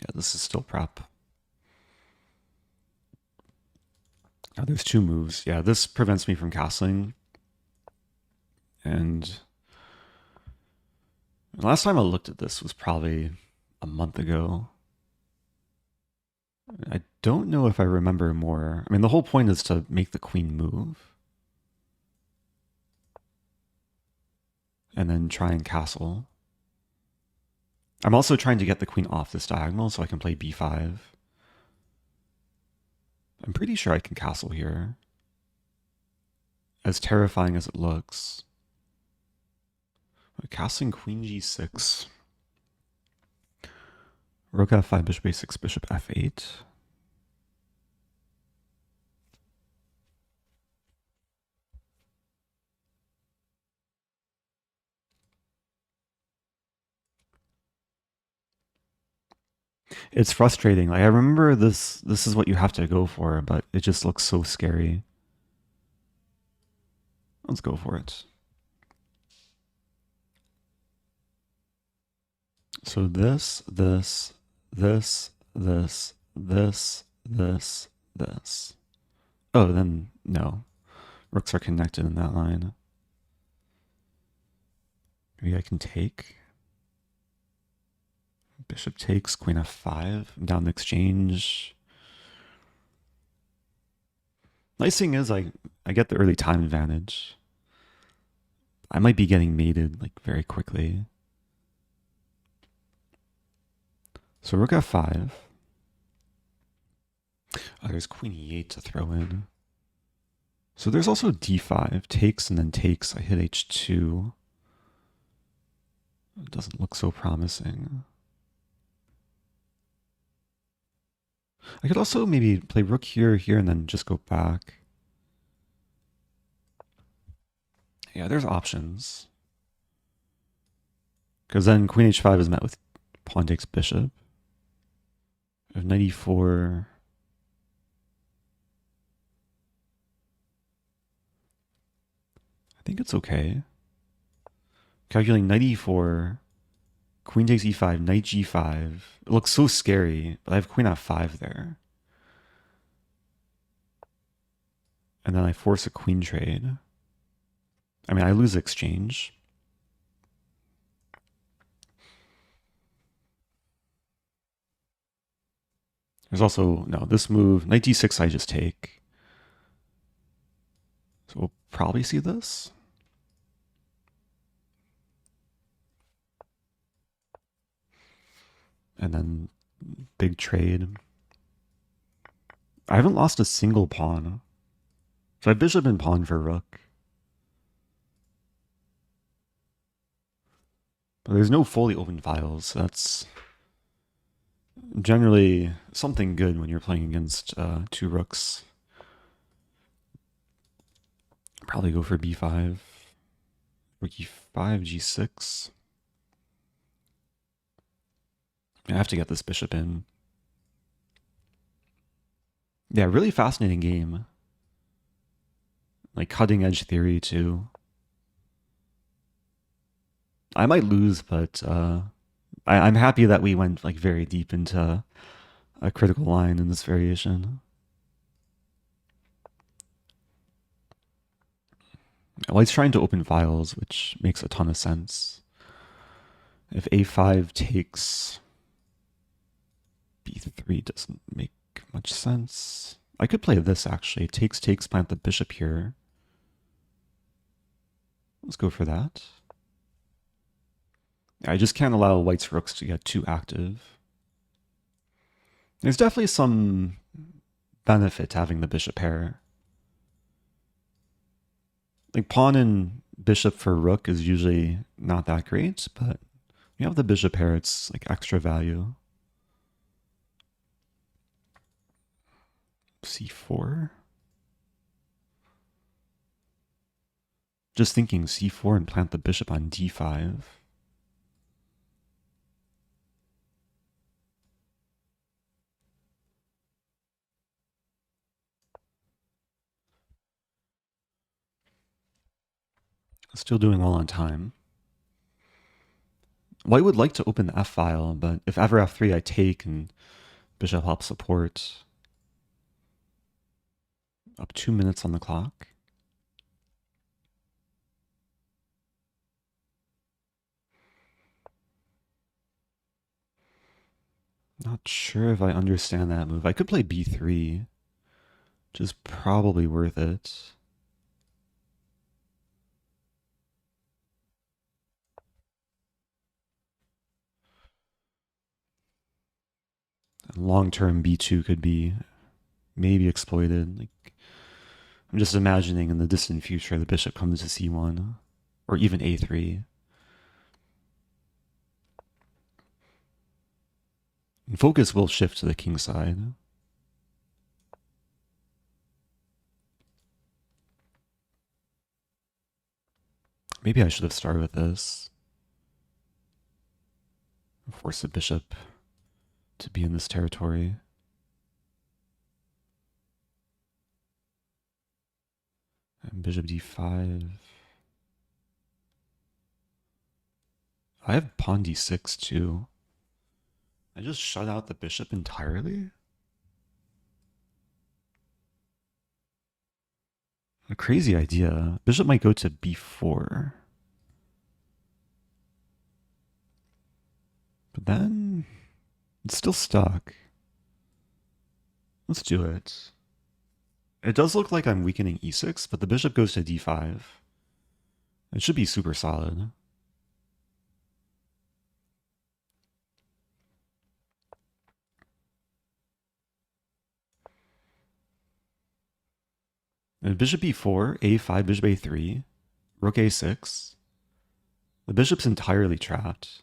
Yeah, this is still prep. Now there's two moves. Yeah, this prevents me from castling. And the last time I looked at this was probably a month ago. I don't know if I remember more. I mean, the whole point is to make the queen move. And then try and castle. I'm also trying to get the queen off this diagonal so I can play b5. I'm pretty sure I can castle here. As terrifying as it looks. Castling queen g6. Rook f5, bishop a6, bishop f8. It's frustrating. Like I remember this is what you have to go for, but it just looks so scary. Let's go for it. So this. Oh, then no. Rooks are connected in that line. Maybe I can take. Bishop takes, queen f5, down the exchange. Nice thing is I get the early time advantage. I might be getting mated like very quickly. So rook f5. Oh, there's queen e8 to throw in. So there's also d5, takes and then takes. I hit h2. It doesn't look so promising. I could also maybe play rook here, and then just go back. Yeah, there's options. Because then queen h5 is met with pawn takes bishop. I have knight e4. I think it's okay. Calculating knight e4, queen takes e5, knight g5. It looks so scary, but I have queen f5 there. And then I force a queen trade. I mean, I lose exchange. There's also, no, this move, knight d6 I just take. So we'll probably see this. And then big trade. I haven't lost a single pawn. So I bishop and pawn for rook. But there's no fully open files. So that's generally something good when you're playing against two rooks. Probably go for b5. Rook e5, g6. I have to get this bishop in. Yeah, really fascinating game. Like cutting edge theory too. I might lose, but I'm happy that we went like very deep into a critical line in this variation. White's trying to open files, which makes a ton of sense. If a5 takes, b3 doesn't make much sense. I could play this actually. Takes, plant the bishop here. Let's go for that. I just can't allow white's rooks to get too active. There's definitely some benefit to having the bishop pair. Like pawn and bishop for rook is usually not that great, but you have the bishop pair, it's like extra value. c4. Just thinking c4 and plant the bishop on d5. Still doing well on time. White would like to open the f-file, but if ever f3 I take and bishop helps support. Up 2 minutes on the clock. Not sure if I understand that move. I could play b3, which is probably worth it. Long-term b2 could be maybe exploited. Like I'm just imagining in the distant future the bishop comes to c1 or even a3. And focus will shift to the king side. Maybe I should have started with this. Force the bishop to be in this territory. And bishop d5. I have pawn d6 too. I just shut out the bishop entirely? A crazy idea. Bishop might go to b4. But then it's still stuck. Let's do it. It does look like I'm weakening e6, but the bishop goes to d5. It should be super solid. And bishop b4, a5, bishop a3, rook a6. The bishop's entirely trapped.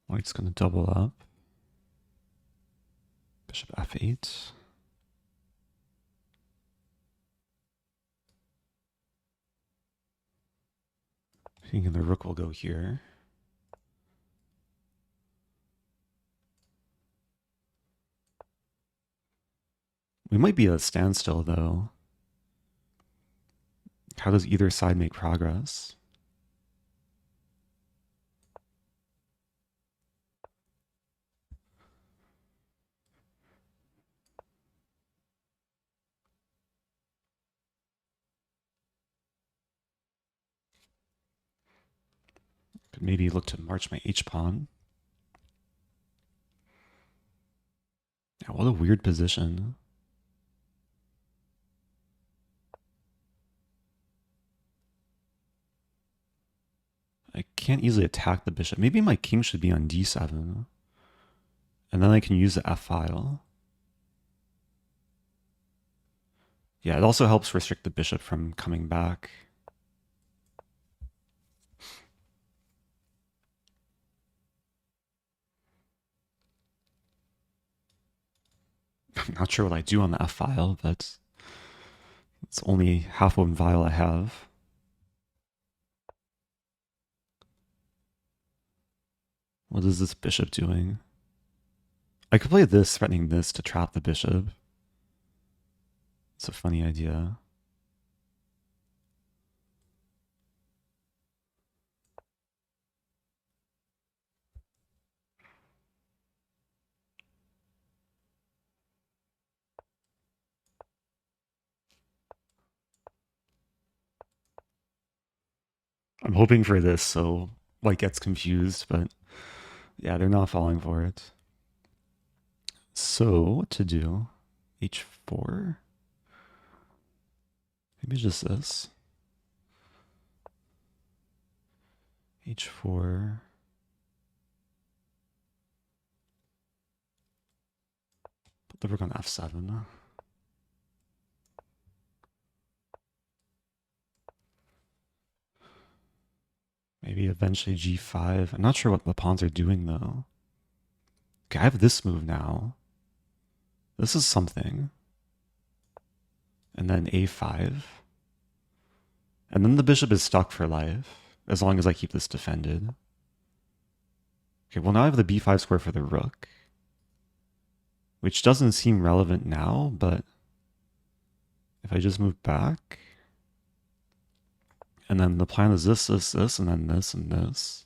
White's going to double up. Bishop f8. Thinking the rook will go here. We might be at a standstill, though. How does either side make progress? Could maybe look to march my h-pawn. Yeah, what a weird position. I can't easily attack the bishop. Maybe my king should be on d7. And then I can use the f-file. Yeah, it also helps restrict the bishop from coming back. I'm not sure what I do on the f-file, but it's only half one file I have. What is this bishop doing? I could play this, threatening this to trap the bishop. It's a funny idea. I'm hoping for this so white gets confused, but yeah, they're not falling for it. So, what to do? h4? Maybe just this. h4. Put the rook on f7. Maybe eventually g5. I'm not sure what the pawns are doing, though. Okay, I have this move now. This is something. And then a5. And then the bishop is stuck for life, as long as I keep this defended. Okay, well now I have the b5 square for the rook. Which doesn't seem relevant now, but if I just move back, and then the plan is this, this, this, and then this, and this.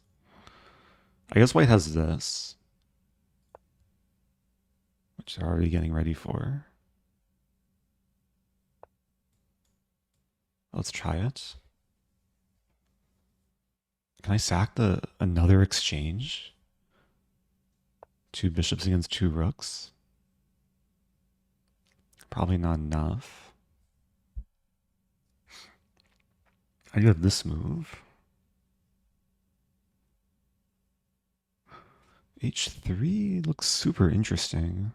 I guess white has this, which they're already getting ready for. Let's try it. Can I sack another exchange? 2 bishops against 2 rooks? Probably not enough. I do have this move. h3 looks super interesting.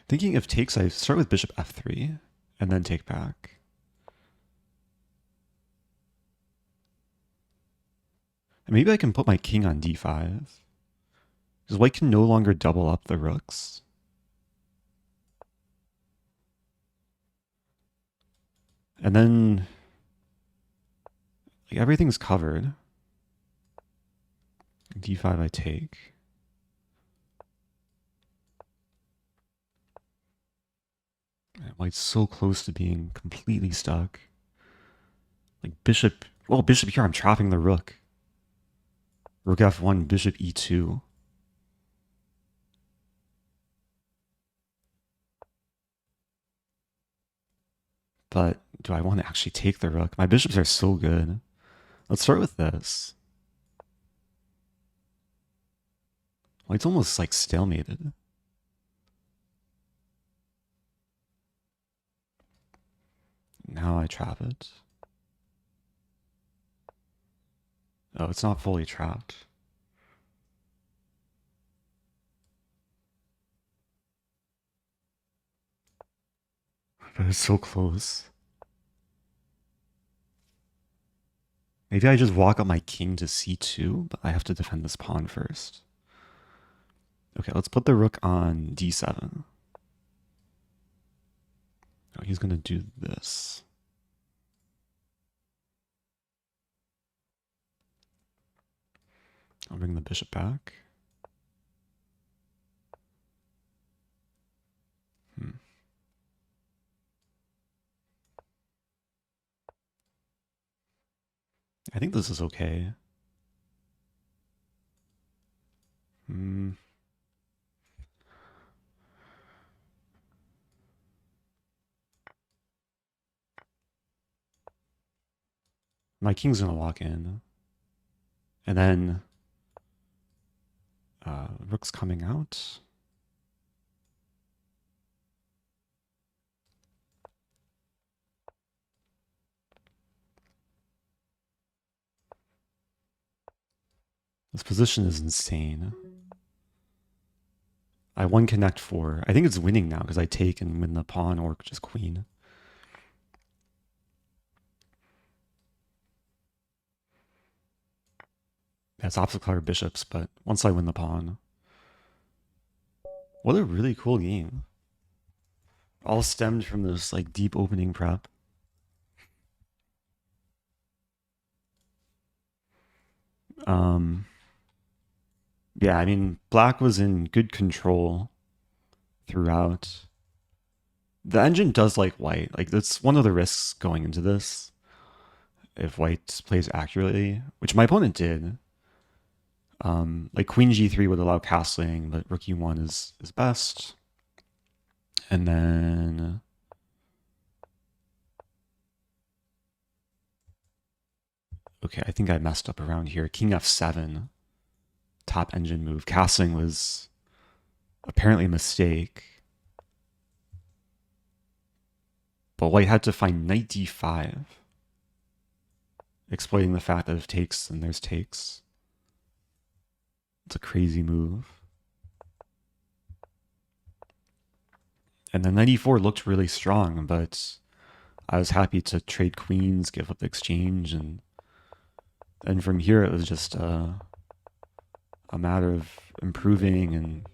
Thinking if takes, I start with bishop f3 and then take back. And maybe I can put my king on d5. Because white can no longer double up the rooks. And then like, everything's covered. d5 I take. And white's so close to being completely stuck. Like bishop, well, bishop here, I'm trapping the rook. Rook f1, bishop e2. But do I want to actually take the rook? My bishops are so good. Let's start with this. White's almost like stalemated. Now I trap it. Oh, it's not fully trapped. But it's so close. Maybe I just walk up my king to c2, but I have to defend this pawn first. Okay, let's put the rook on d7. Oh, he's going to do this. I'll bring the bishop back. I think this is okay. My king's gonna walk in. And then rook's coming out. This position is insane. I won connect 4. I think it's winning now because I take and win the pawn or just queen. That's opposite color bishops, but once I win the pawn. What a really cool game. All stemmed from this like deep opening prep. Yeah, I mean, black was in good control throughout. The engine does like white. Like, that's one of the risks going into this. If white plays accurately, which my opponent did. Like queen g3 would allow castling, but rook e1 is best. And then... Okay, I think I messed up around here. King f7. Top engine move. Castling was apparently a mistake. But white had to find knight d5. Exploiting the fact that if takes, then there's takes. It's a crazy move. And then knight e4 looked really strong, but I was happy to trade queens, give up the exchange, and from here it was just a matter of improving. And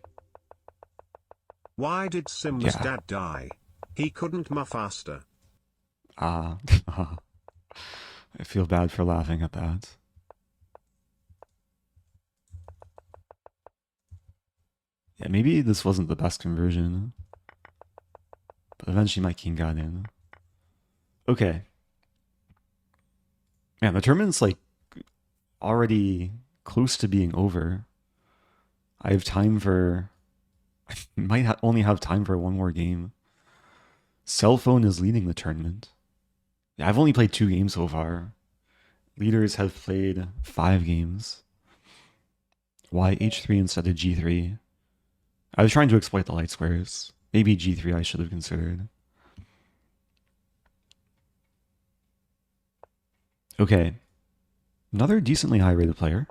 why did Sim's dad die? He couldn't muff faster. I feel bad for laughing at that. Yeah, maybe this wasn't the best conversion. But eventually my king got in. Okay. Man, the tournament's like already close to being over. I have time for... I might only have time for one more game. Cell phone is leading the tournament. Yeah, I've only played 2 games so far. Leaders have played 5 games. Why h3 instead of g3? I was trying to exploit the light squares. Maybe g3 I should have considered. Okay. Another decently high rated player.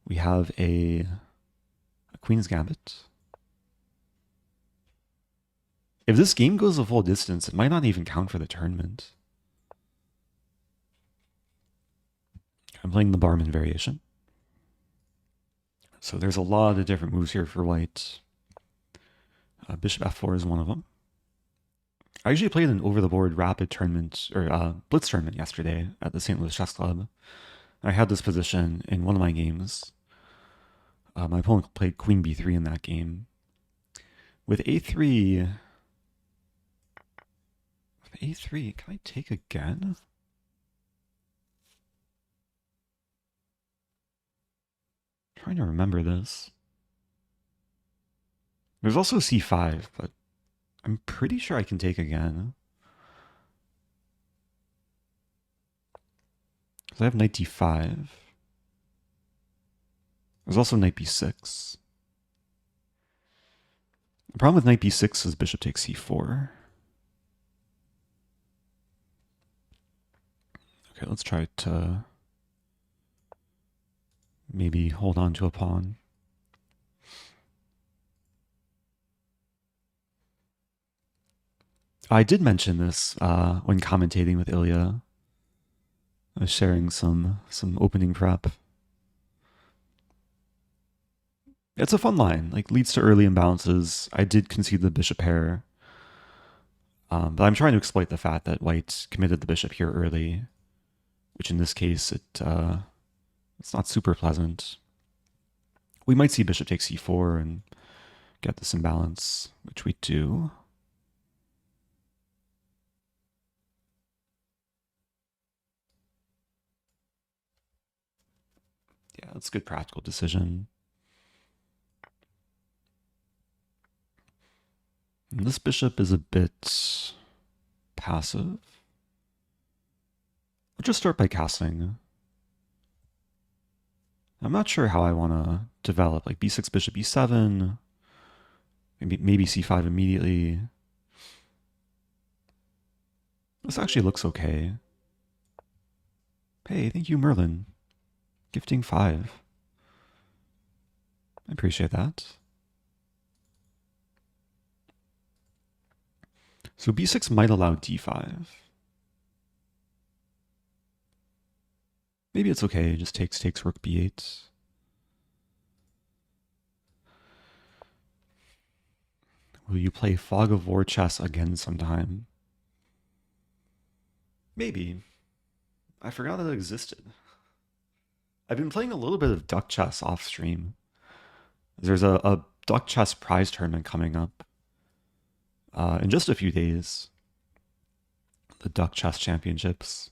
We have a Queen's Gambit. If this game goes the full distance, it might not even count for the tournament. I'm playing the Barmen variation. So there's a lot of different moves here for white. Bishop f4 is one of them. I actually played an over-the-board rapid tournament, or blitz tournament yesterday at the St. Louis Chess Club. I had this position in one of my games. My opponent played queen b3 in that game. With a3... can I take again? I'm trying to remember this. There's also c5, but I'm pretty sure I can take again. Because I have knight d5. There's also knight b6. The problem with knight b6 is bishop takes c4. Okay, let's try to maybe hold on to a pawn. I did mention this when commentating with Ilya. I was sharing some opening prep. It's a fun line, like leads to early imbalances. I did concede the bishop pair, but I'm trying to exploit the fact that white committed the bishop here early, which in this case it's not super pleasant. We might see bishop takes c4 and get this imbalance, which we do. Yeah, that's a good practical decision. And this bishop is a bit passive. I'll just start by castling. I'm not sure how I want to develop, like b6, bishop e7, maybe c5 immediately. This actually looks okay. Hey, thank you, Merlin. Gifting 5. I appreciate that. So b6 might allow d5. Maybe it's okay, just takes rook b8. Will you play Fog of War chess again sometime? Maybe. I forgot it existed. I've been playing a little bit of duck chess off stream. There's a duck chess prize tournament coming up in just a few days. The Duck Chess Championships.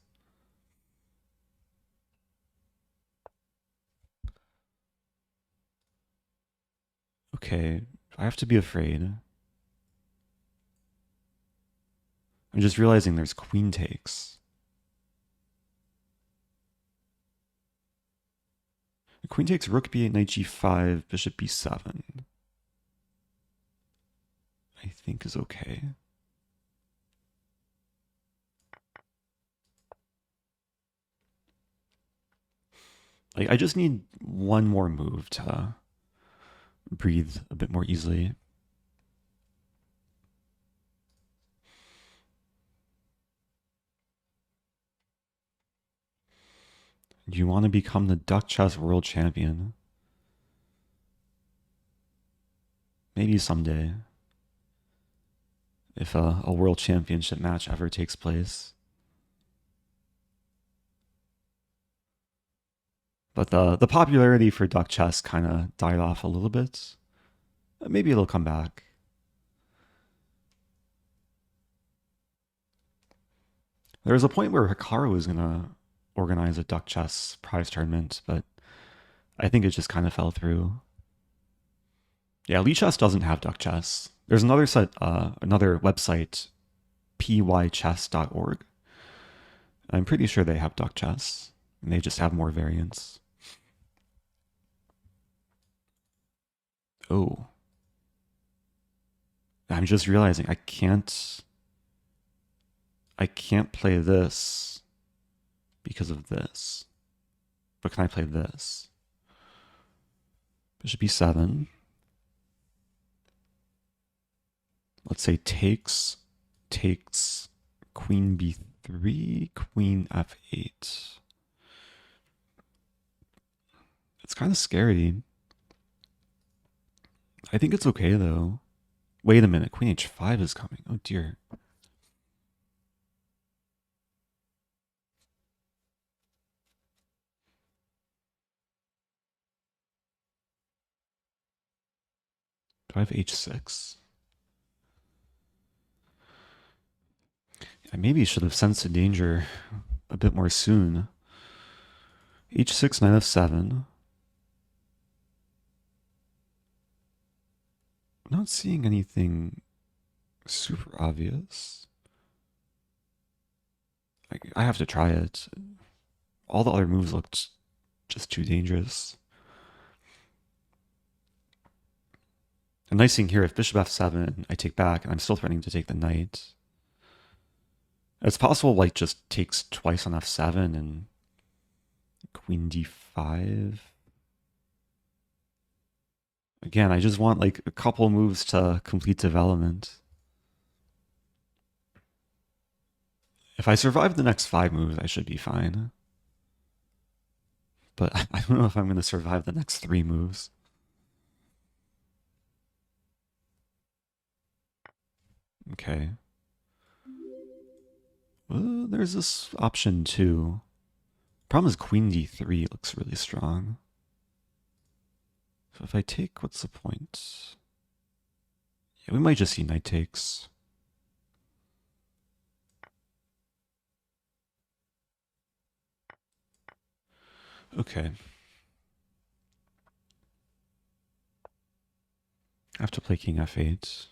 Okay, I have to be afraid. I'm just realizing there's queen takes. Queen takes rook b8, knight g5, bishop b7. I think is okay. Like, I just need one more move to breathe a bit more easily. Do you want to become the Duck Chess World Champion? Maybe someday. If a World Championship match ever takes place. But the popularity for duck chess kind of died off a little bit. Maybe it'll come back. There was a point where Hikaru was going to organize a duck chess prize tournament, but I think it just kind of fell through. Yeah, Lichess doesn't have duck chess. There's another website, pychess.org. I'm pretty sure they have duck chess, and they just have more variants. Oh. I'm just realizing I can't play this because of this. But can I play this? Bishop e7. Let's say takes, queen b3, queen f8. It's kind of scary. I think it's okay though. Wait a minute, queen h5 is coming. Oh dear. Do I have h6? I maybe should have sensed the danger a bit more soon. h6, knight f7. I'm not seeing anything super obvious. I have to try it. All the other moves looked just too dangerous. The nice thing here, if bishop f7, I take back, and I'm still threatening to take the knight. It's possible white just takes twice on f7 and queen d5. Again, I just want like a couple moves to complete development. If I survive the next 5 moves, I should be fine. But I don't know if I'm going to survive the next 3 moves. Okay. Well, there's this option too. Problem is queen d3 looks really strong. So if I take, what's the point? Yeah, we might just see knight takes. Okay. I have to play king f8.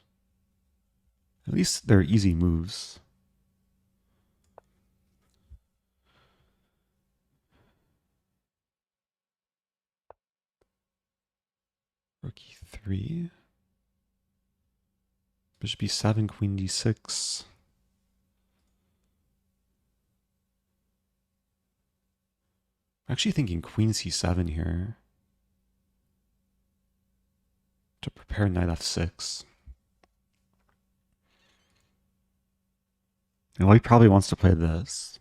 At least they're easy moves. Rook e3. Bishop e7, queen d6. I'm actually thinking queen c7 here to prepare knight f6. And white probably wants to play this.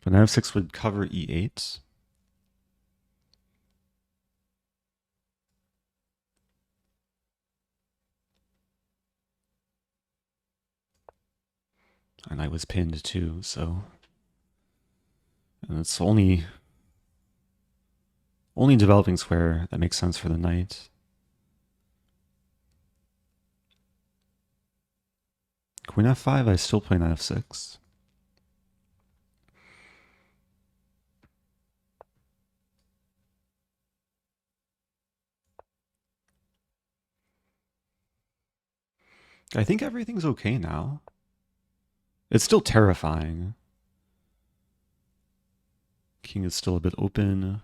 But knight f6 would cover e8. And knight was pinned too, so... And it's only developing square that makes sense for the knight. Queen f5, I still play knight f6. I think everything's okay now. It's still terrifying. King is still a bit open.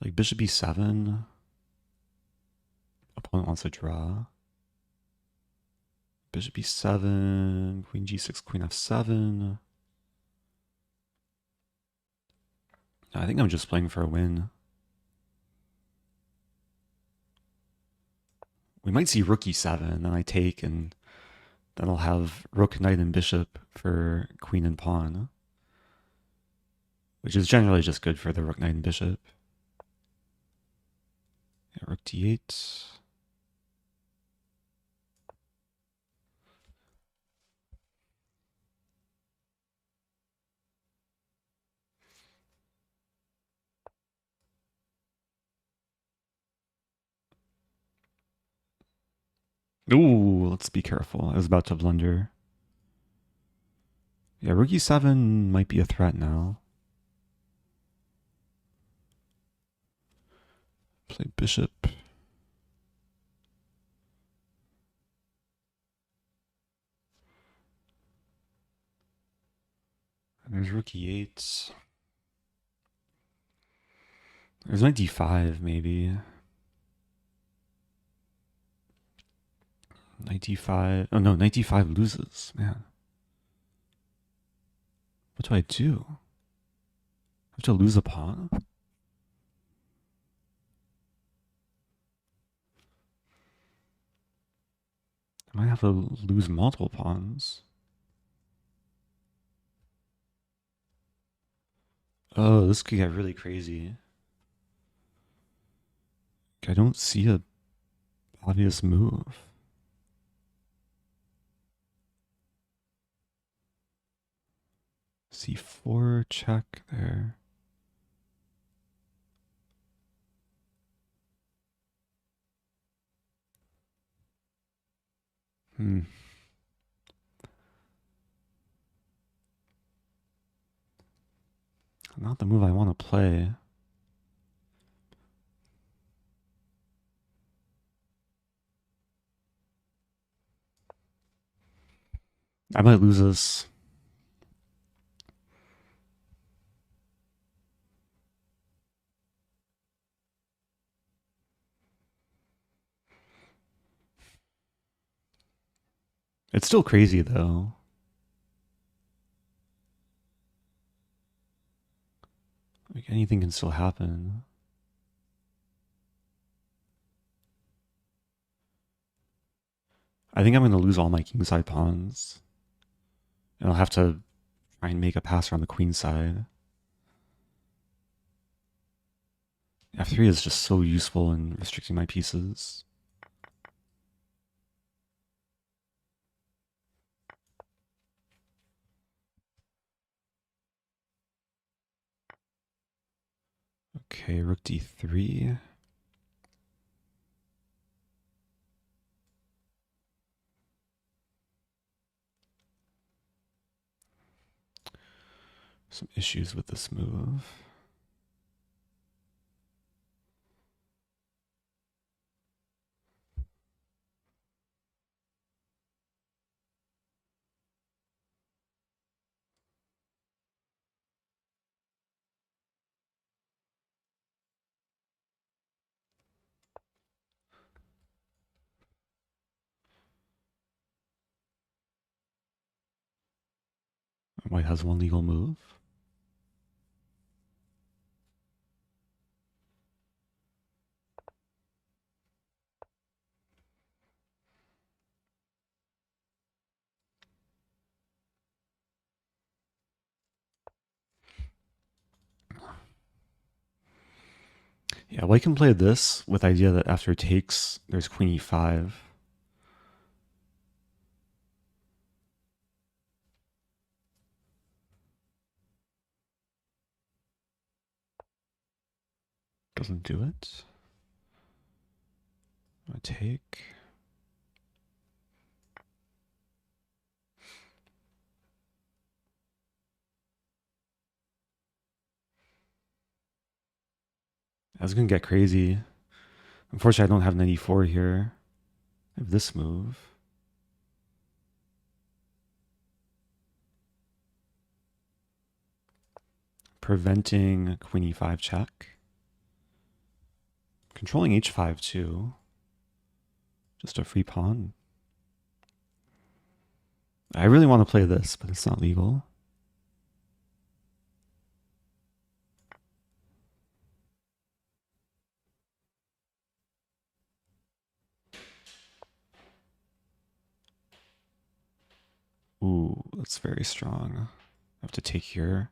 Like bishop e7. Opponent wants to draw. Bishop e7, queen g6, queen f7. I think I'm just playing for a win. We might see rook e7, then I take, and then I'll have rook, knight, and bishop for queen and pawn. Which is generally just good for the rook, knight, and bishop. Yeah, rook d8. Ooh, let's be careful. I was about to blunder. Yeah, rook e7 might be a threat now. Play bishop. And there's rook e8. There's knight d5, maybe. Knight d5. Oh no, knight d5 loses. Man. What do I do? I have to lose a pawn? I might have to lose multiple pawns. Oh, this could get really crazy. I don't see a obvious move. C4 check there. Not the move I want to play. I might lose this. It's still crazy though. Like anything can still happen. I think I'm going to lose all my kingside pawns. And I'll have to try and make a pass around the queen side. F3 is just so useful in restricting my pieces. Okay, rook d3. Some issues with this move. White has one legal move. Yeah, white can play this with the idea that after takes, there's queen e5. Doesn't do it. I take. That's gonna get crazy. Unfortunately, I don't have 94 here. I have this move. Preventing queen e5 check. Controlling h5 too. Just a free pawn. I really want to play this, but it's not legal. Ooh, that's very strong. I have to take here.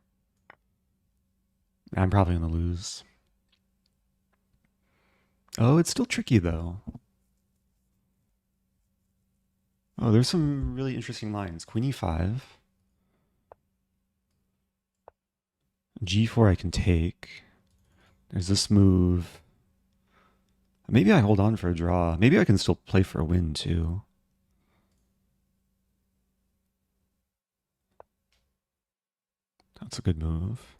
I'm probably going to lose. Oh, it's still tricky though. Oh, there's some really interesting lines. Queen e5. G4 I can take. There's this move. Maybe I hold on for a draw. Maybe I can still play for a win too. That's a good move.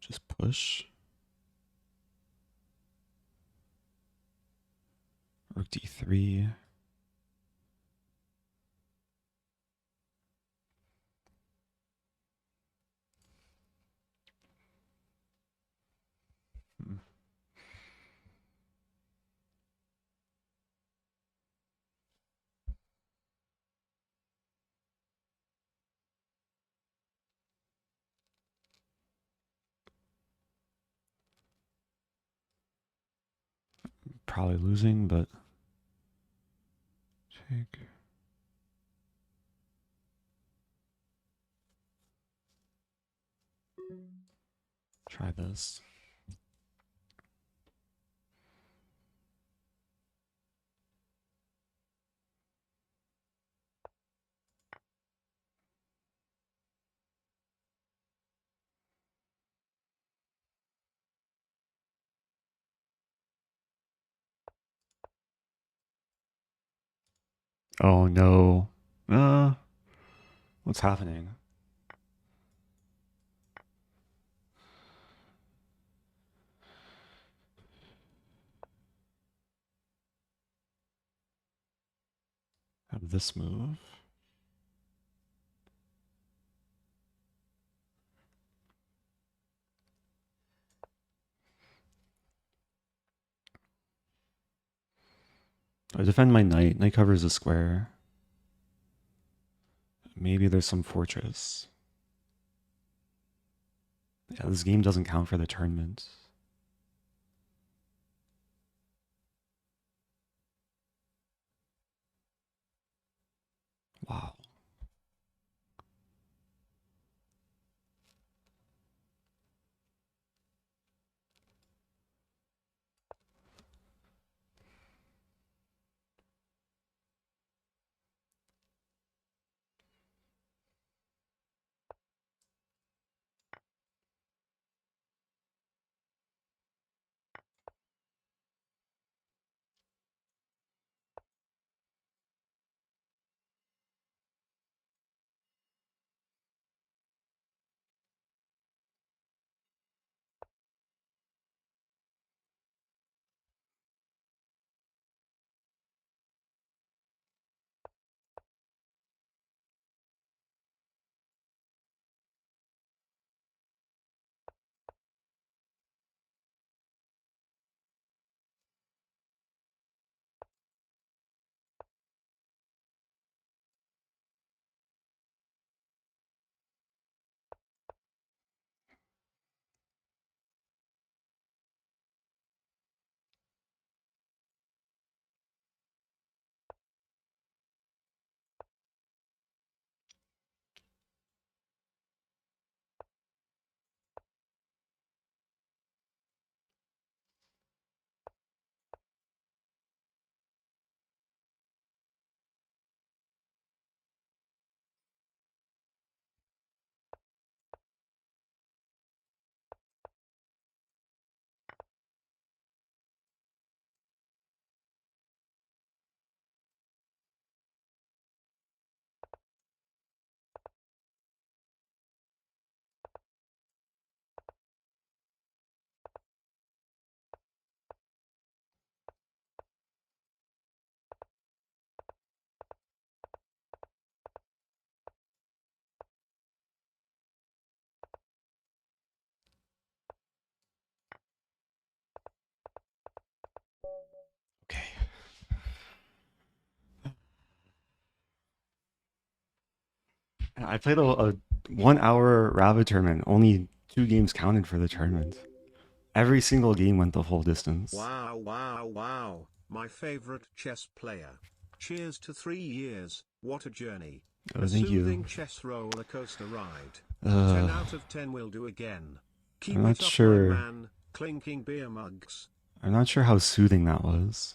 Just push. Rook d3. Probably losing, but take. Try this. Oh no. What's happening? I have this move. I defend my knight. Knight covers the square. Maybe there's some fortress. Yeah, this game doesn't count for the tournament. Wow. I played a 1 hour rabbit tournament. Only 2 games counted for the tournament. Every single game went the full distance. Wow, wow, wow. My favorite chess player. Cheers to 3 years. What a journey. Oh, A thank you. soothing chess roller coaster ride. 10 Uh, out of 10 will do again. I'm Keep not it up, sure. my man. Clinking beer mugs. I'm not sure how soothing that was.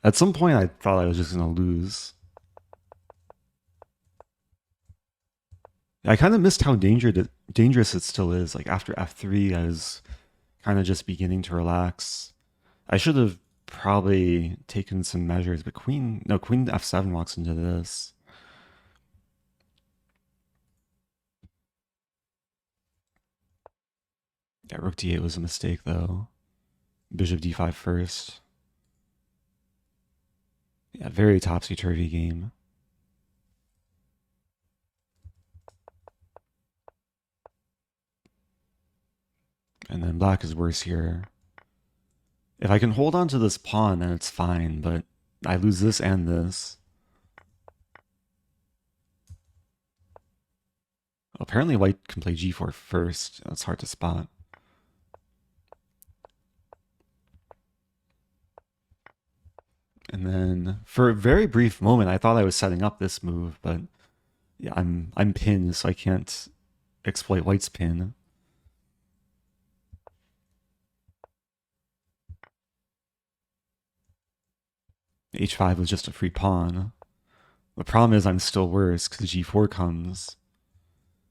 At some point, I thought I was just gonna lose. I kind of missed how dangerous it still is. Like after f3, I was kind of just beginning to relax. I should have probably taken some measures, but queen f7 walks into this. Yeah, rook d8 was a mistake though. Bishop d5 first. Yeah, very topsy-turvy game. And then black is worse here. If I can hold on to this pawn, then it's fine, but I lose this and this. Apparently white can play g4 first. That's hard to spot. And then for a very brief moment, I thought I was setting up this move, but yeah, I'm pinned, so I can't exploit white's pin. h5 was just a free pawn. The problem is I'm still worse because g4 comes.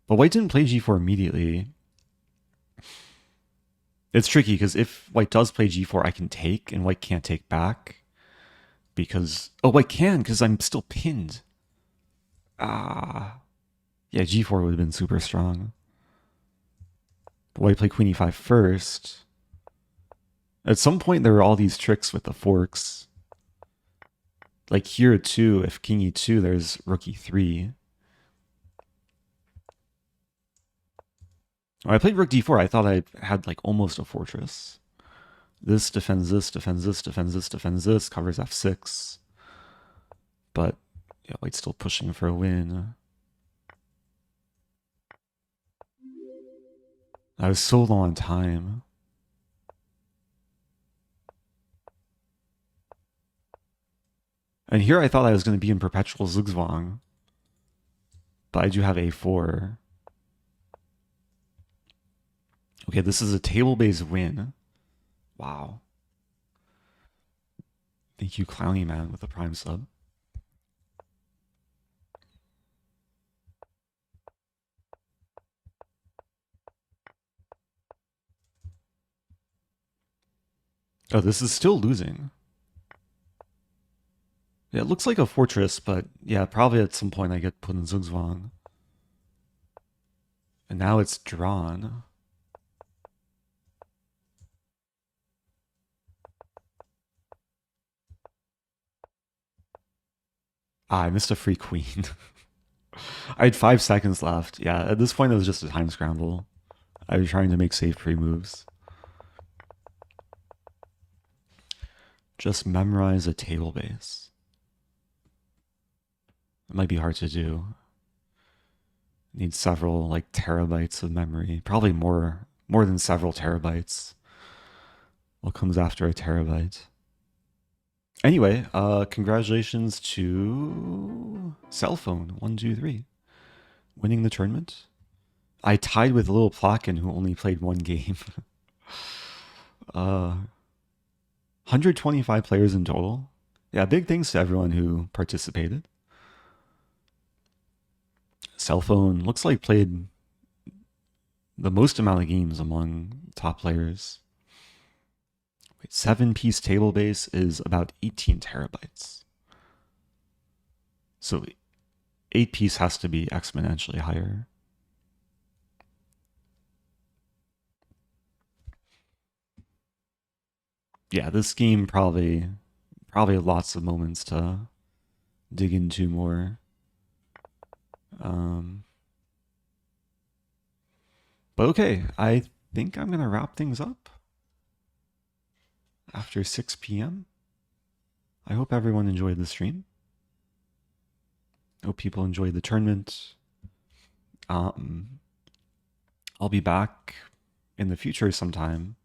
But white didn't play g4 immediately. It's tricky because if white does play g4, I can take, and white can't take back. Because, oh, white can, because I'm still pinned. Ah. Yeah, g4 would have been super strong. But white played queen e5 first. At some point, there were all these tricks with the forks. Like here, too, if king e2, there's rook e3. When I played rook d4, I thought I had like almost a fortress. This defends this, defends this, defends this, defends this, covers f6. But yeah, white's still pushing for a win. I was so low on time. And here I thought I was going to be in perpetual zugzwang. But I do have a4. Okay, this is a table-based win. Wow. Thank you, Clowny Man, with the prime sub. Oh, this is still losing. Yeah, it looks like a fortress, but yeah, probably at some point I get put in zugzwang. And now it's drawn. Ah, I missed a free queen. I had 5 seconds left. Yeah, at this point it was just a time scramble. I was trying to make safe free moves. Just memorize a table base. It might be hard to do. Need several like terabytes of memory. Probably more than several terabytes. What comes after a terabyte? Anyway, congratulations to Cellphone123 winning the tournament. I tied with littleplotkin, who only played 1 game. 125 players in total. Yeah, big thanks to everyone who participated. Cellphone looks like played the most amount of games among top players. 7-piece table base is about 18 terabytes. So 8-piece has to be exponentially higher. Yeah, this game probably lots of moments to dig into more. But okay, I think I'm gonna wrap things up after 6 p.m. I hope everyone enjoyed the stream. Hope people enjoyed the tournament. I'll be back in the future sometime